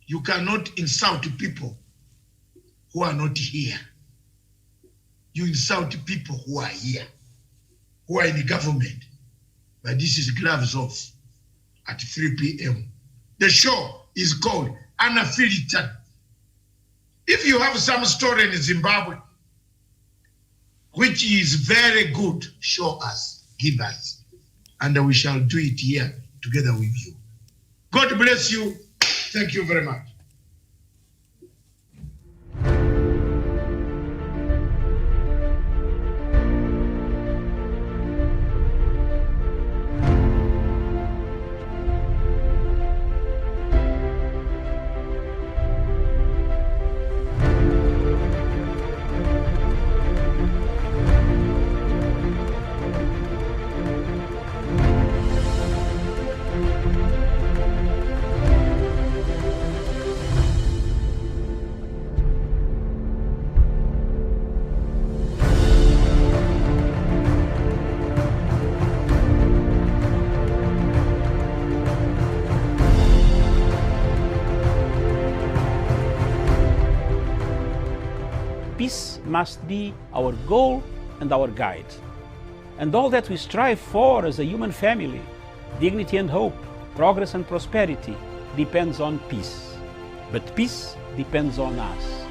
You cannot insult people who are not here. You insult people who are here, who are in the government. But this is gloves off at 3 p.m. The show is called unfiltered. If you have some story in Zimbabwe, which is very good, show us, give us, and we shall do it here together with you. God bless you. Thank you very much. Peace must be our goal and our guide. And all that we strive for as a human family, dignity and hope, progress and prosperity, depends on peace. But peace depends on us.